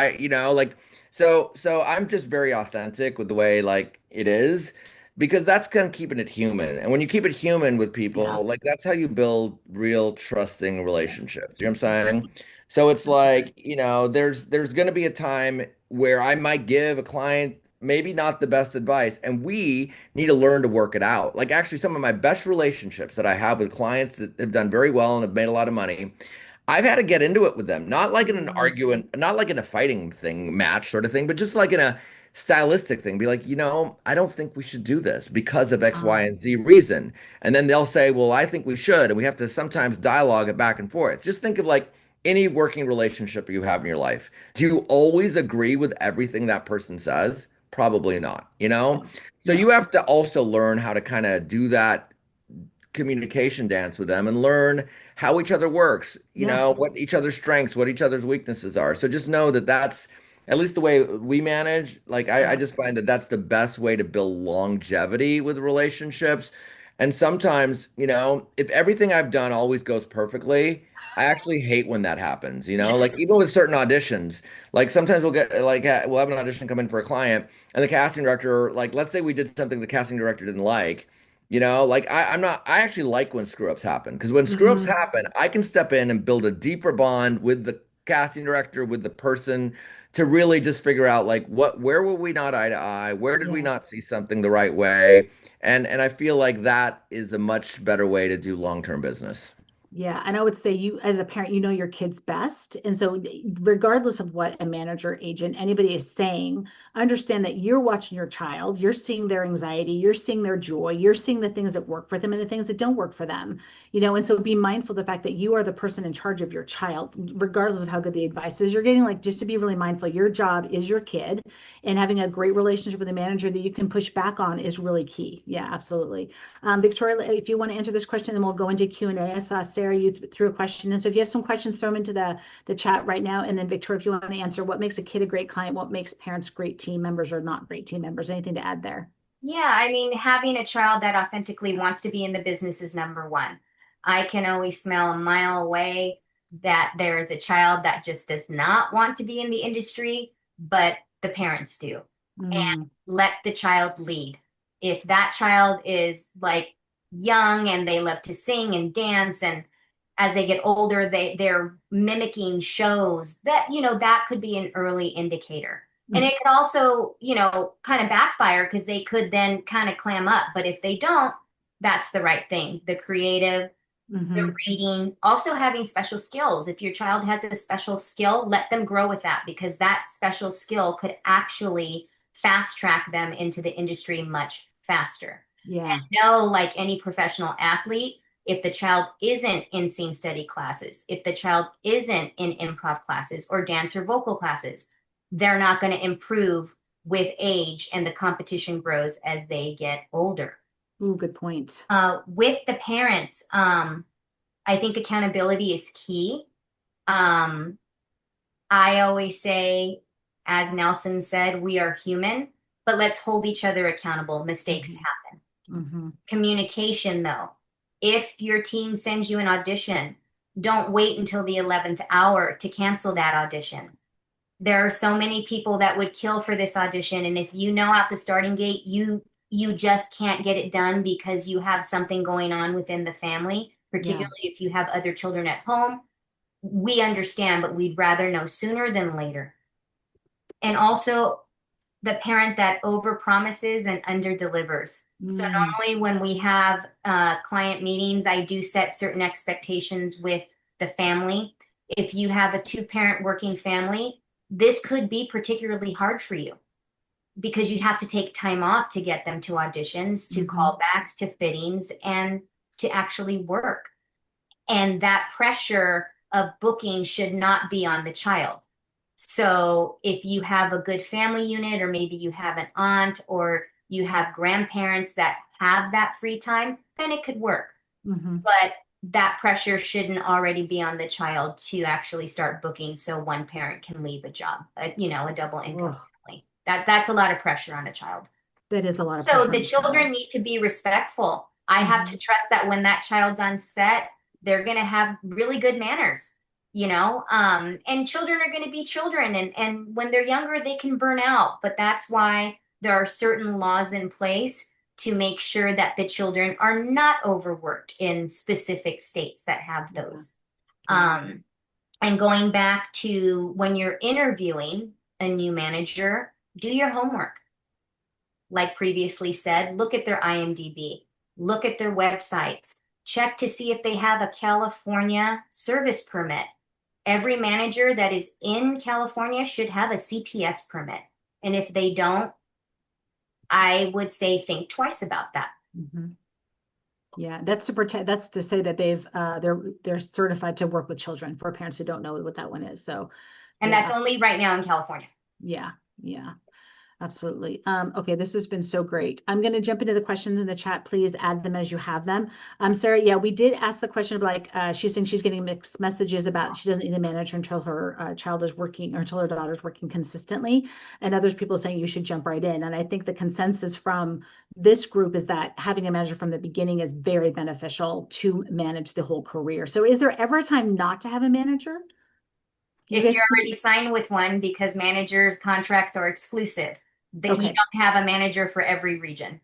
so I'm just very authentic with the way like it is, because that's kind of keeping it human. And when you keep it human with Yeah. people, like that's how you build real trusting relationships. You know what I'm saying? So it's like, there's going to be a time where I might give a client maybe not the best advice, and we need to learn to work it out. Like actually some of my best relationships that I have with clients that have done very well and have made a lot of money, I've had to get into it with them, not like in an Mm. argument, not like in a fighting thing, match sort of thing, but just like in a stylistic thing. Be like, I don't think we should do this because of X, Y, Um, and Z reason. And then they'll say, well, I think we should. And we have to sometimes dialogue it back and forth. Just think of like any working relationship you have in your life. Do you always agree with everything that person says? Probably not, no, So you no. have to also learn how to kind of do that communication dance with them and learn how each other works, Yeah. what each other's strengths, what each other's weaknesses are. So just know that that's at least the way we manage. Like I Yeah. just find that that's the best way to build longevity with relationships. And sometimes, if everything I've done always goes perfectly, I actually hate when that happens, like even with certain auditions, like sometimes we'll have an audition come in for a client and the casting director, like let's say we did something the casting director didn't like. Like I actually like when screw ups happen, because when screw ups Hmm. happen, I can step in and build a deeper bond with the casting director, with the person, to really just figure out like where were we not eye to eye? Where did we Yeah. not see something the right way? And I feel like that is a much better way to do long-term business. Yeah, and I would say you as a parent, you know your kids best. And so regardless of what a manager, agent, anybody is saying, understand that you're watching your child, you're seeing their anxiety, you're seeing their joy, you're seeing the things that work for them and the things that don't work for them. And so be mindful of the fact that you are the person in charge of your child, regardless of how good the advice is you're getting, like just to be really mindful, your job is your kid, and having a great relationship with a manager that you can push back on is really key. Yeah, absolutely. Victoria, if you want to answer this question, then we'll go into Q&A. I saw Sarah, you threw a question. And so if you have some questions, throw them into the chat right now. And then Victoria, if you want to answer what makes a kid a great client, what makes parents great team members or not great team members, anything to add there? Yeah, I mean, having a child that authentically wants to be in the business is number one. I can always smell a mile away that there is a child that just does not want to be in the industry, but the parents do. And let the child lead. If that child is like young and they love to sing and dance, and as they get older, they're mimicking shows that, that could be an early indicator. And it could also, kind of backfire because they could then kind of clam up. But if they don't, that's the right thing. The creative, the reading, also having special skills. If your child has a special skill, let them grow with that, because that special skill could actually fast track them into the industry much faster. Yeah. And know, like any professional athlete, if the child isn't in scene study classes, if the child isn't in improv classes or dance or vocal classes, they're not going to improve with age, and the competition grows as they get older. Ooh, good point. With the parents, I think accountability is key. I always say, as Nelson said, we are human, but let's hold each other accountable. Mistakes happen. Communication, though. If your team sends you an audition, don't wait until the 11th hour to cancel that audition. There are so many people that would kill for this audition, and if you know at the starting gate you just can't get it done because you have something going on within the family, particularly if you have other children at home, we understand, but we'd rather know sooner than later. And also the parent that over promises and under delivers. So normally when we have client meetings, I do set certain expectations with the family. If you have a 2-parent working family, this could be particularly hard for you because you have to take time off to get them to auditions, to callbacks, to fittings, and to actually work. And that pressure of booking should not be on the child. So if you have a good family unit, or maybe you have an aunt, or you have grandparents that have that free time, then it could work. But that pressure shouldn't already be on the child to actually start booking so one parent can leave a job, a double income family. That's a lot of pressure on a child. That is a lot of pressure. So the children need to be respectful. I have to trust that when that child's on set, they're going to have really good manners, and children are going to be children. And when they're younger, they can burn out. But that's why there are certain laws in place to make sure that the children are not overworked in specific states that have those. And going back to when you're interviewing a new manager, do your homework. Like previously said, look at their IMDb, look at their websites, check to see if they have a California service permit. Every manager that is in California should have a CPS permit. And if they don't, I would say think twice about that. Yeah, that's to protect. That's to say that they're certified to work with children, for parents who don't know what that one is. So, and that's only right now in California. Yeah, absolutely. Okay, this has been so great. I'm going to jump into the questions in the chat. Please add them as you have them. Sarah, yeah, we did ask the question of she's saying she's getting mixed messages about she doesn't need a manager until her child is working, or until her daughter's working consistently. And others people saying you should jump right in. And I think the consensus from this group is that having a manager from the beginning is very beneficial to manage the whole career. So is there ever a time not to have a manager? If you're already signed with one, because managers' contracts are exclusive, that you don't have a manager for every region.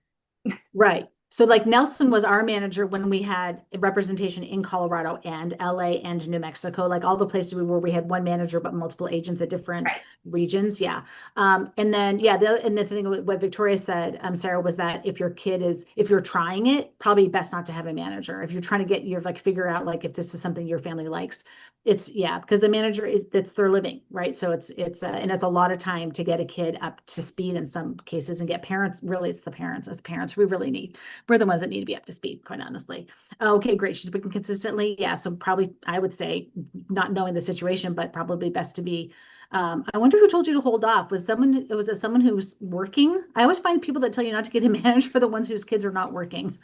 Right. So like Nelson was our manager when we had representation in Colorado and LA and New Mexico, like all the places we were, we had one manager, but multiple agents at different Right. regions. Yeah. And then, yeah, and the thing what Victoria said, Sarah, was that if you're trying it, probably best not to have a manager. If you're trying to figure out like if this is something your family likes, because the manager that's their living, right? So and it's a lot of time to get a kid up to speed in some cases and get parents, really, it's the parents. As parents, we're the ones that need to be up to speed, quite honestly. Okay, great. She's working consistently. Yeah. So probably I would say, not knowing the situation, but probably best to be. I wonder who told you to hold off. Was it someone who's working? I always find people that tell you not to get a manager for the ones whose kids are not working.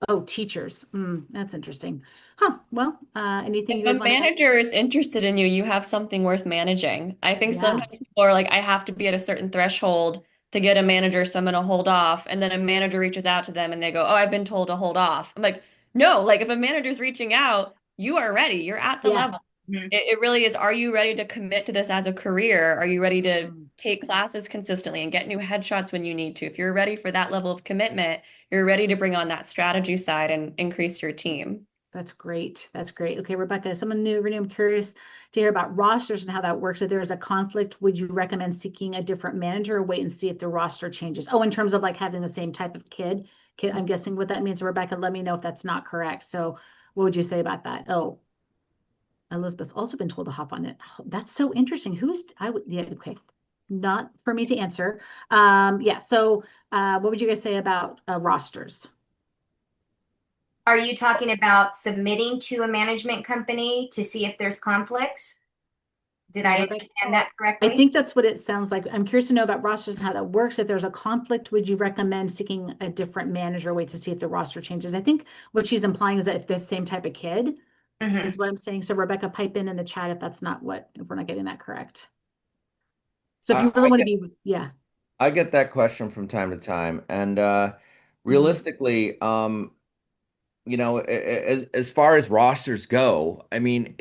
Oh, teachers. That's interesting. Huh. Well, anything you If guys a want to add? manager is interested in you, you have something worth managing. I think Yeah. sometimes people are like, I have to be at a certain threshold to get a manager, so I'm going to hold off. And then a manager reaches out to them and they go, Oh, I've been told to hold off. I'm like, no, like if a manager's reaching out, you are ready. You're at the Yeah. level. Mhm. It really is. Are you ready to commit to this as a career? Are you ready to Mm. take classes consistently and get new headshots when you need to? If you're ready for that level of commitment, you're ready to bring on that strategy side and increase your team. That's great. That's great. Okay, Rebecca, someone new, Renee, I'm curious to hear about rosters and how that works. If there's a conflict, would you recommend seeking a different manager or wait and see if the roster changes? Oh, in terms of like having the same type of kid, I'm guessing what that means. Rebecca, let me know if that's not correct. So what would you say about that? Oh, Elizabeth's also been told to hop on it. Oh, that's so interesting. Yeah, okay. Not for me to answer. Yeah, so what would you guys say about rosters? Are you talking about submitting to a management company to see if there's conflicts? Did I Rebecca, understand that I correctly? think that's what it sounds like. I'm curious to know about rosters and how that works. If there's a conflict, would you recommend seeking a different manager, wait to see if the roster changes? I think what she's implying is that if the same type of kid Mhm. is what I'm saying. So Rebecca, pipe in the chat if we're not getting that correct. So if I, you really I want to get be, yeah. I get that question from time to time, and Mm, realistically, as far as rosters go, I mean,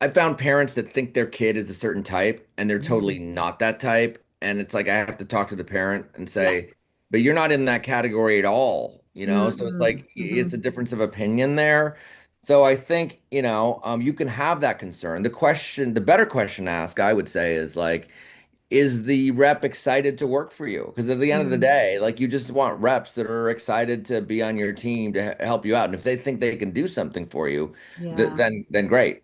I found parents that think their kid is a certain type and they're mm, totally not that type. And it's like I have to talk to the parent and yeah. say, but you're not in that category at all, you know? So it's Mm, like it's a mhm, difference of opinion there. So I think, you can have that concern. The better question to ask, I would say, is like, is the rep excited to work for you? Because at the end of the mm, day, like you just want reps that are excited to be on your team to help you out. And if they think they can do something for you, yeah. then great.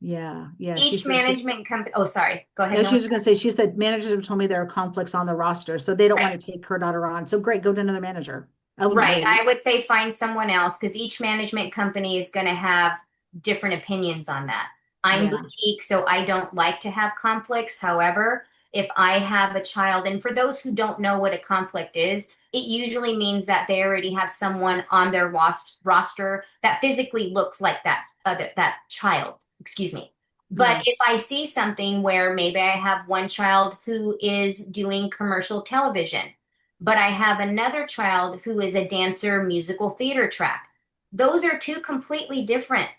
Yeah. Yeah. She Each said management company, oh, sorry, go ahead, yeah, she Melissa. was going to say, she said managers have told me there are conflicts on the roster, so they don't Right. want to take her daughter on. So great, go to another manager. I wouldn't Right. wait. I would say find someone else because each management company is going to have different opinions on that. I'm Yeah. boutique, so I don't like to have conflicts. However, if I have a child, and for those who don't know what a conflict is, it usually means that they already have someone on their roster that physically looks like that child. Excuse me. But Yeah. if I see something where maybe I have one child who is doing commercial television, but I have another child who is a dancer, musical theater track. Those are two completely different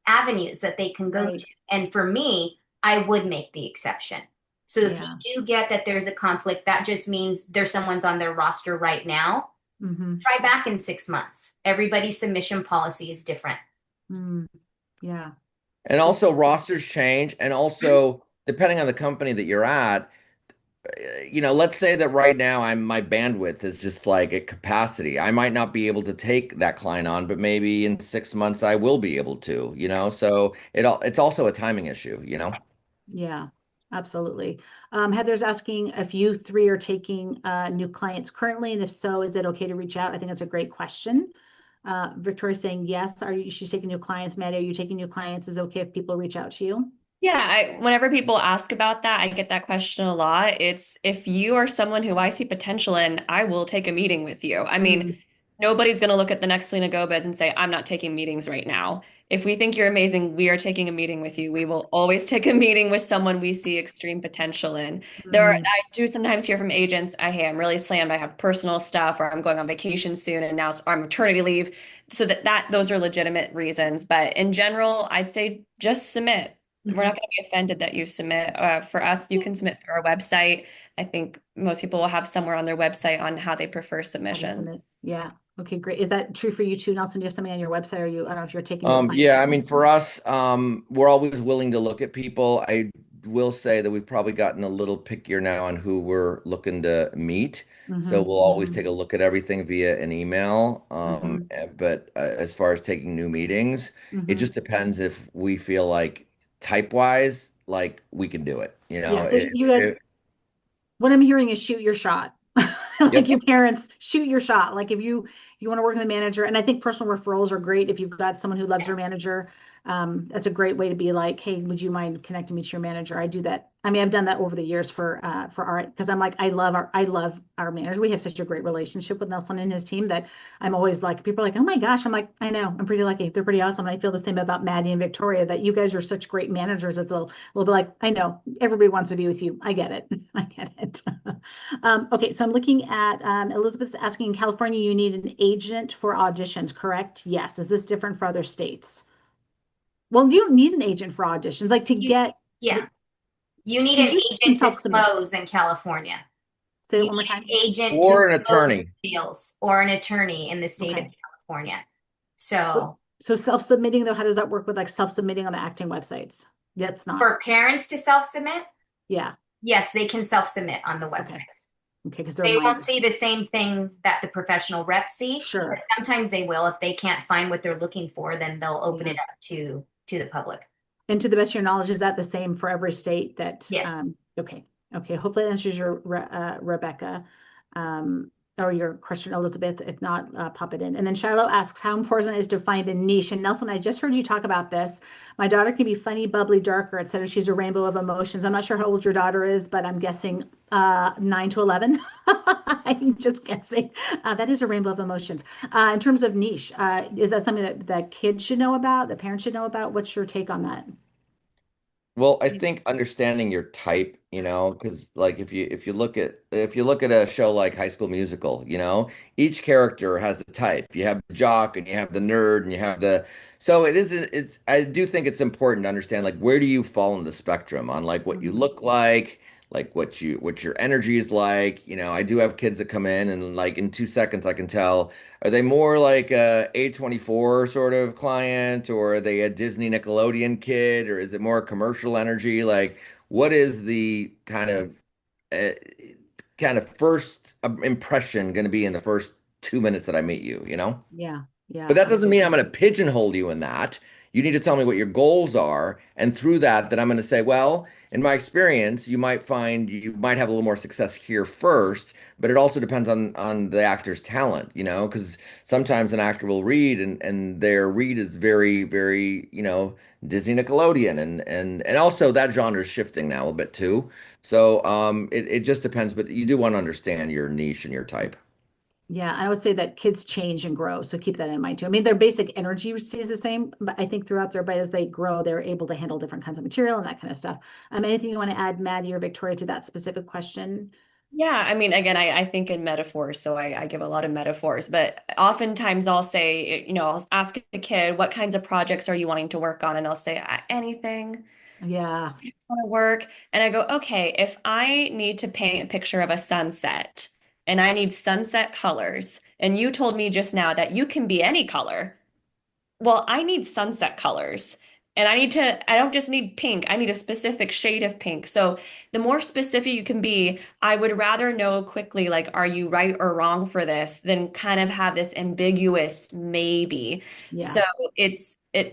avenues that they can go to. Right. And for me, I would make the exception. So if you Yeah. do get that there's a conflict, that just means there's someone's on their roster right now. Mm-hmm. Try back in 6 months. Everybody's submission policy is different. Mm, yeah. And Good. also rosters change. And also, depending on the company that you're at, let's say that right now my bandwidth is just like at capacity. I might not be able to take that client on, but maybe in 6 months I will be able to. So it's also a timing issue. Yeah. Absolutely. Heather's asking if you three are taking new clients currently, and if so, is it okay to reach out? I think that's a great question. Victoria's saying yes. She's taking new clients. Maddie, are you taking new clients? Is it okay if people reach out to you? Yeah, whenever people ask about that, I get that question a lot. It's if you are someone who I see potential in, I will take a meeting with you. I mean, Mm, nobody's going to look at the next Selena Gomez and say, I'm not taking meetings right now. If we think you're amazing, we are taking a meeting with you. We will always take a meeting with someone we see extreme potential in. mhm. I do sometimes hear from agents, hey, I'm really slammed. I have personal stuff, or I'm going on vacation soon, and now I'm maternity leave. So those are legitimate reasons. But in general, I'd say just submit. we're not going to be offended that you submit. For us, you can submit through our website. I think most people will have somewhere on their website on how they prefer How to submissions. submit. Yeah. Okay, great. Is that true for you too, Nelson? Do you have something on your website? Or I don't know if you're taking new clients. Yeah, I mean, for us, we're always willing to look at people. I will say that we've probably gotten a little pickier now on who we're looking to meet. So we'll always take a look at everything via an email. But as far as taking new meetings, it just depends if we feel like type wise, like we can do it. Yeah. So you guys, what I'm hearing is shoot your shot. Like Yep. your parents, shoot your shot. Like if you want to work with a manager, and I think personal referrals are great if you've got someone who loves their manager. That's a great way to be like, hey, would you mind connecting me to your manager? I do that. I mean, I've done that over the years for our, because I'm like, I love our manager. We have such a great relationship with Nelson and his team that I'm always like, people are like, oh my gosh, I'm like, I know, I'm pretty lucky. They're pretty awesome. And I feel the same about Maddie and Victoria, that you guys are such great managers. It's a little bit like, I know everybody wants to be with you. I get it. I get it. Okay, so I'm looking at Elizabeth's asking, in California, you need an agent for auditions, correct? Yes. Is this different for other states? Well, you don't need an agent for auditions, like to get. Yeah. You need Because an you can agent to self-submit. close in California. Say it You one more need time. an agent Or to an close attorney. deals or an attorney in the state of Okay. California. So So self-submitting though, how does that work with like self-submitting on the acting websites? That's not. for parents to self-submit, Yeah. yes, they can self-submit on the website. Okay, because they're They won't minors. see the same thing that the professional reps see. Sure. But sometimes they will. If they can't find what they're looking for, then they'll open Yeah. it up to the public. And to the best of your knowledge, is that the same for every state that? Yes. Okay. Okay. Hopefully that answers your Rebecca, or your question, Elizabeth. If not, pop it in. And then Shiloh asks, how important it is to find a niche? And Nelson, I just heard you talk about this. My daughter can be funny, bubbly, darker, etc. She's a rainbow of emotions. I'm not sure how old your daughter is, but I'm guessing 9 to 11. I'm just guessing. That is a rainbow of emotions. In terms of niche, is that something that kids should know about, that parents should know about? What's your take on that? Well, I think understanding your type, because like if you look at a show like High School Musical, each character has a type. You have the jock and you have the nerd and you have the so it's I do think it's important to understand like where do you fall in the spectrum on like what you look like what your energy is like. I do have kids that come in and like in 2 seconds I can tell are they more like a A24 sort of client, or are they a Disney Nickelodeon kid, or is it more commercial energy? Like, what is the uh, first impression going to be in the first 2 minutes that I meet you, Yeah. Yeah. But that doesn't mean I'm Absolutely. going to pigeonhole you in that. You need to tell me what your goals are, and through that I'm going to say, well, in my experience, you might find you might have a little more success here first, but it also depends on the actor's talent, because sometimes an actor will read and their read is very, very, Disney Nickelodeon, and also that genre is shifting now a bit too. So it just depends, but you do want to understand your niche and your type. Yeah, I would say that kids change and grow, so keep that in mind too. I mean, their basic energy stays the same, but I think throughout their, but as they grow, they're able to handle different kinds of material and that kind of stuff. Anything you want to add, Maddie or Victoria, to that specific question? Yeah, I mean, again, I think in metaphors, so I give a lot of metaphors, but oftentimes I'll say, I'll ask a kid, what kinds of projects are you wanting to work on? And they'll say, anything. Yeah, I just want to work. And I go, okay, if I need to paint a picture of a sunset and I need sunset colors, and you told me just now that you can be any color, well, I need sunset colors. And I don't just need pink, I need a specific shade of pink. So the more specific you can be, I would rather know quickly, like, are you right or wrong for this, than kind of have this ambiguous maybe. yeah. So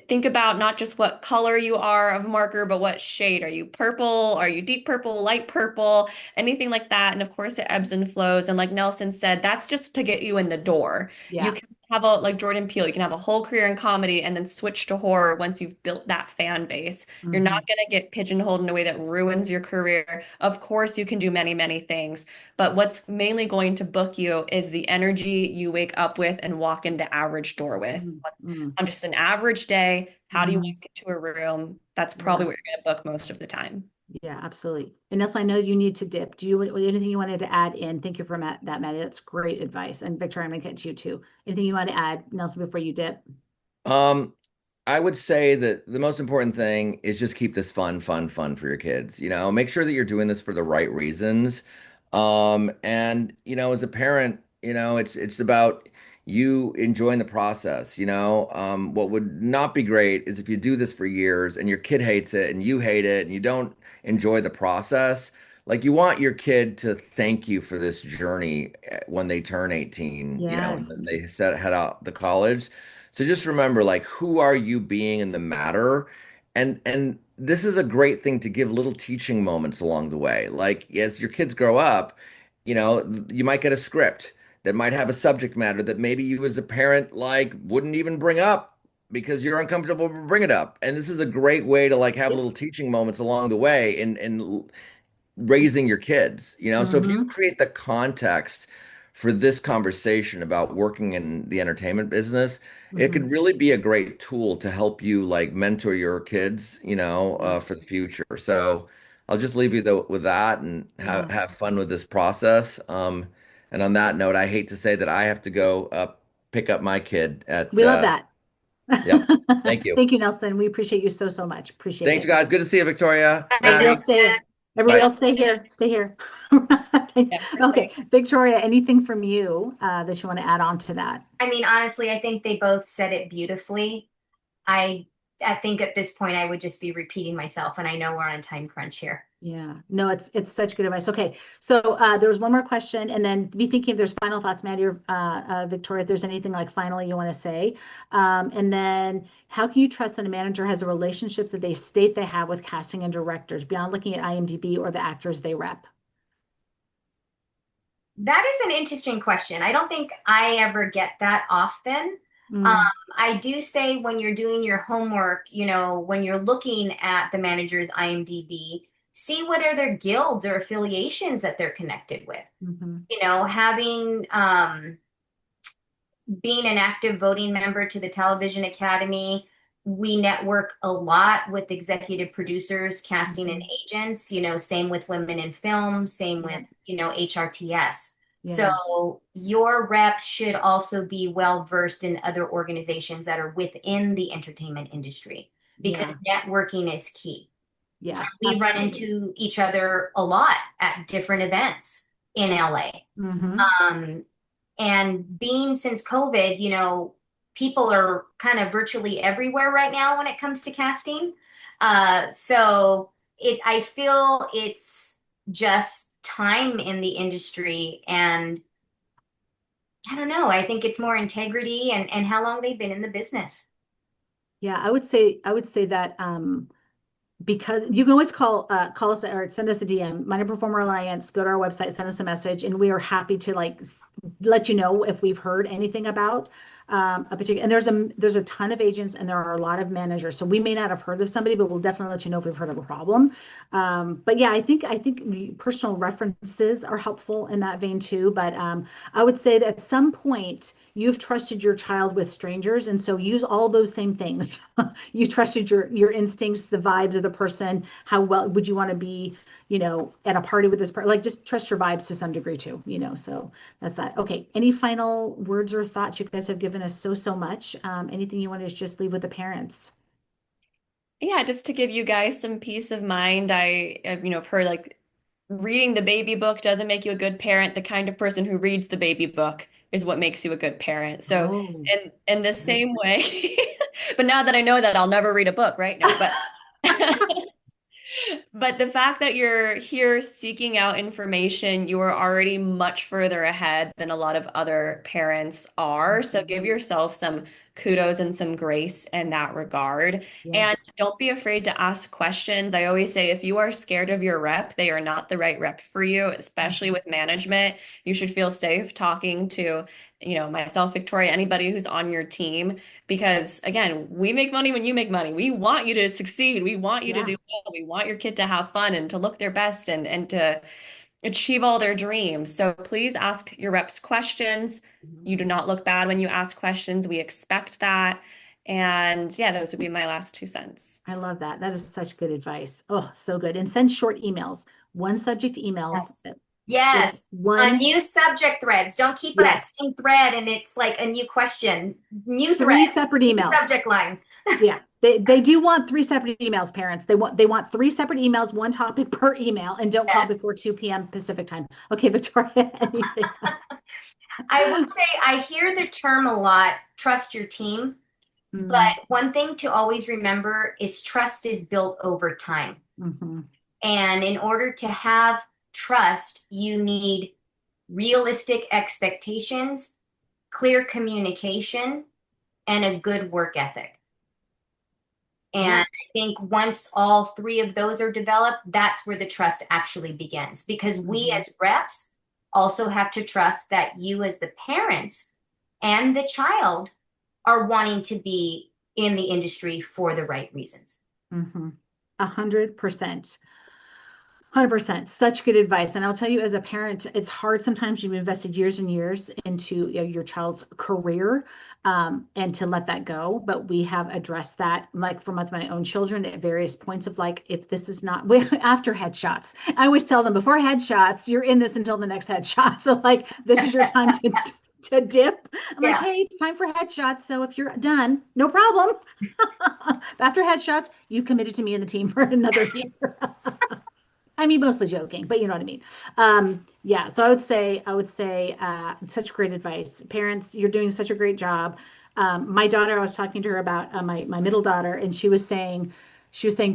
think about not just what color you are of marker, but what shade. Are you purple? Are you deep purple, light purple, anything like that? And of course it ebbs and flows. And like Nelson said, that's just to get you in the door. You Yeah. can have a like Jordan Peele, you can have a whole career in comedy and then switch to horror once you've built that fan base. You're Hmm. not going to get pigeonholed in a way that ruins your career. Of course, you can do many, many things, but what's mainly going to book you is the energy you wake up with and walk into average door with. Hmm. On just an average day, how do you Hmm. walk into a room? That's Yeah. probably what you're going to book most of the time. Yeah, absolutely. And Nelson, I know you need to dip. Do you anything you wanted to add in? Thank you for that, Maddie. That's great advice. And Victoria, I'm gonna get to you too. Anything you want to add, Nelson, before you dip? Um, I would say that the most important thing is just keep this fun, fun, fun for your kids. Make sure that you're doing this for the right reasons. And as a parent, it's about you enjoying the process. What would not be great is if you do this for years and your kid hates it and you hate it and you don't enjoy the process. Like you want your kid to thank you for this journey when they turn 18, and then Yes. they head out the college. So just remember, like, who are you being in the matter? And this is a great thing to give little teaching moments along the way. Like as your kids grow up, you might get a script that might have a subject matter that maybe you as a parent like wouldn't even bring up because you're uncomfortable to bring it up. And this is a great way to like have Yep. little teaching moments along the way and raising your kids, So if you Mm-hmm. create the context for this conversation about working in the entertainment business, it Mm-hmm. could really be a great tool to help you like mentor your kids, Yeah. for the future. So I'll just leave you though with that and have Yeah. have fun with this process. And on that note, I hate to say that I have to go pick up my kid at We love that. yep. Thank you. Thank you, Nelson. We appreciate you so, so much. Appreciate Thanks, you it. guys. Good to see you, Victoria, Everybody Bye. else Maddie. stay. Everybody Bye. else stay here. Stay here. Yeah, we're Okay, staying. Victoria, anything from you that you want to add on to that? I mean, honestly, I think they both said it beautifully. I I think at this point I would just be repeating myself, and I know we're on a time crunch here. Yeah, no, it's such good advice. Okay, so there was one more question, and then be thinking if there's final thoughts, Maddie or Victoria, if there's anything like finally you want to say. And then how can you trust that a manager has the relationships that they state they have with casting and directors beyond looking at IMDb or the actors they rep? That is an interesting question. I don't think I ever get that often. Um, Mm, I do say when you're doing your homework, when you're looking at the manager's IMDb, see what are their guilds or affiliations that they're connected with. mhm. Having being an active voting member to the Television Academy, we network a lot with executive producers, casting, and Mhm. agents, same with Women in Film, same Yeah, with, HRTS. yeah, So your reps should also be well versed in other organizations that are within the entertainment industry because yeah, networking is key. yeah, We run absolutely. into each other a lot at different events in LA. Hmm. Um, and being since COVID, people are kind of virtually everywhere right now when it comes to casting. So I feel it's just time in the industry, and I don't know. I think it's more integrity and how long they've been in the business. Yeah, I would say that because you can always call us or send us a DM, Minor Performer Alliance, go to our website, send us a message, and we are happy to like let you know if we've heard anything about a particular. And there's a ton of agents and there are a lot of managers, so we may not have heard of somebody, but we'll definitely let you know if we've heard of a problem. But yeah, I think personal references are helpful in that vein too. But I would say that at some point you've trusted your child with strangers, and so use all those same things. You trusted your instincts, the vibes of the person. How well would you want to be, at a party with this person? Like just trust your vibes to some degree too. So that's that. Okay. Any final words or thoughts? You guys have given us so, so much. Anything you want to just leave with the parents? Yeah, just to give you guys some peace of mind, I've heard like reading the baby book doesn't make you a good parent. The kind of person who reads the baby book is what makes you a good parent. So, Oh, in the right. same way, but now that I know that, I'll never read a book, right? No, but but the fact that you're here seeking out information, you are already much further ahead than a lot of other parents are. So give yourself some kudos and some grace in that regard. And Yes. don't be afraid to ask questions. I always say if you are scared of your rep, they are not the right rep for you, especially Mhm. with management. You should feel safe talking to, myself, Victoria, anybody who's on your team because again, we make money when you make money. We want you to succeed. We want you to Yeah. do well. We want your kid to have fun and to look their best and to achieve all their dreams. So please ask your reps questions. Mhm. You do not look bad when you ask questions. We expect that. And yeah, those would be my last 2 cents. I love that. That is such good advice. Oh, so good. And send short emails, one subject emails. Yes. Yes. On One, new subject threads. Don't keep that yes, same thread and it's like a new question. New three thread, separate new emails. subject line. Yeah, they do want three separate emails, parents. They want three separate emails, one topic per email, and don't call Yes. before 2 p.m. Pacific time. Okay, Victoria, anything? I would say I hear the term a lot, trust your team. But Mm, one thing to always remember is trust is built over time. mhm. And in order to have trust, you need realistic expectations, clear communication, and a good work ethic. And Yeah. I think once all three of those are developed, that's where the trust actually begins. Because we Mhm. as reps also have to trust that you as the parents and the child are wanting to be in the industry for the right reasons. 100%. 100%. Such good advice. And I'll tell you, as a parent, it's hard sometimes. You've invested years and years into your child's career, and to let that go. But we have addressed that, like for my own children, at various points of like, if this is not after headshots, I always tell them before headshots, you're in this until the next headshot. So like, this is your time to dip. I'm like, Yeah. hey, it's time for headshots. So if you're done, no problem. After headshots, you committed to me and the team for another year. I mean, mostly joking, but you know what I mean. Yeah, so I would say, such great advice. Parents, you're doing such a great job. My daughter, I was talking to her about my middle daughter, and she was saying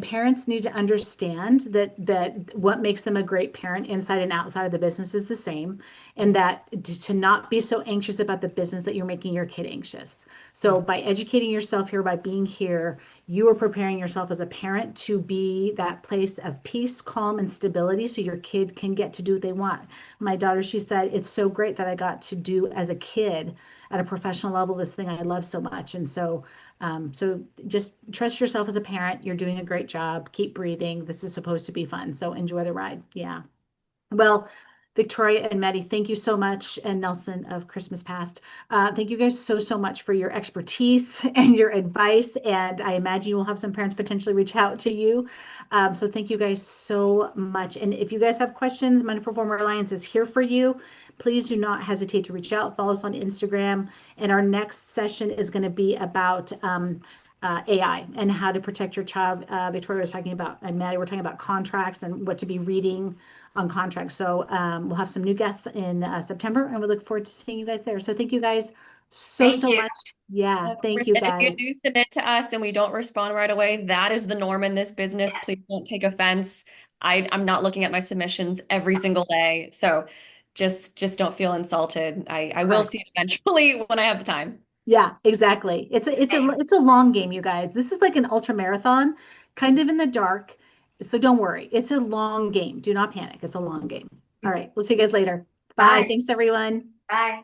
parents need to understand that what makes them a great parent inside and outside of the business is the same, and that to not be so anxious about the business that you're making your kid anxious. So by educating yourself here, by being here, you are preparing yourself as a parent to be that place of peace, calm, and stability so your kid can get to do what they want. My daughter, she said, it's so great that I got to do as a kid at a professional level this thing I love so much. And so just trust yourself as a parent. You're doing a great job. Keep breathing. This is supposed to be fun. So enjoy the ride. Yeah. Well, Victoria and Maddie, thank you so much. And Nelson of Christmas Past. Thank you guys so much for your expertise and your advice. And I imagine you will have some parents potentially reach out to you. So thank you guys so much. And if you guys have questions, Money Performer Alliance is here for you. Please do not hesitate to reach out. Follow us on Instagram. And our next session is going to be about AI and how to protect your child. Victoria was talking about, and Maddie, we're talking about contracts and what to be reading on contracts. So we'll have some new guests in September, and we look forward to seeing you guys there. So thank you guys Thank so you. much. Yeah, 100%. thank you If you guys. do submit to us and we don't respond right away, that is the norm in this business. Yes. Please don't take offense. I'm not looking at my submissions every single day. So just don't feel insulted. I will see Correct. it eventually when I have the time. Yeah, exactly. It's a long game, you guys. This is like an ultra marathon, kind of in the dark. So don't worry. It's a long game. Do not panic. It's a long game. All right. We'll see you guys later. Bye. Bye. Thanks, everyone. Bye.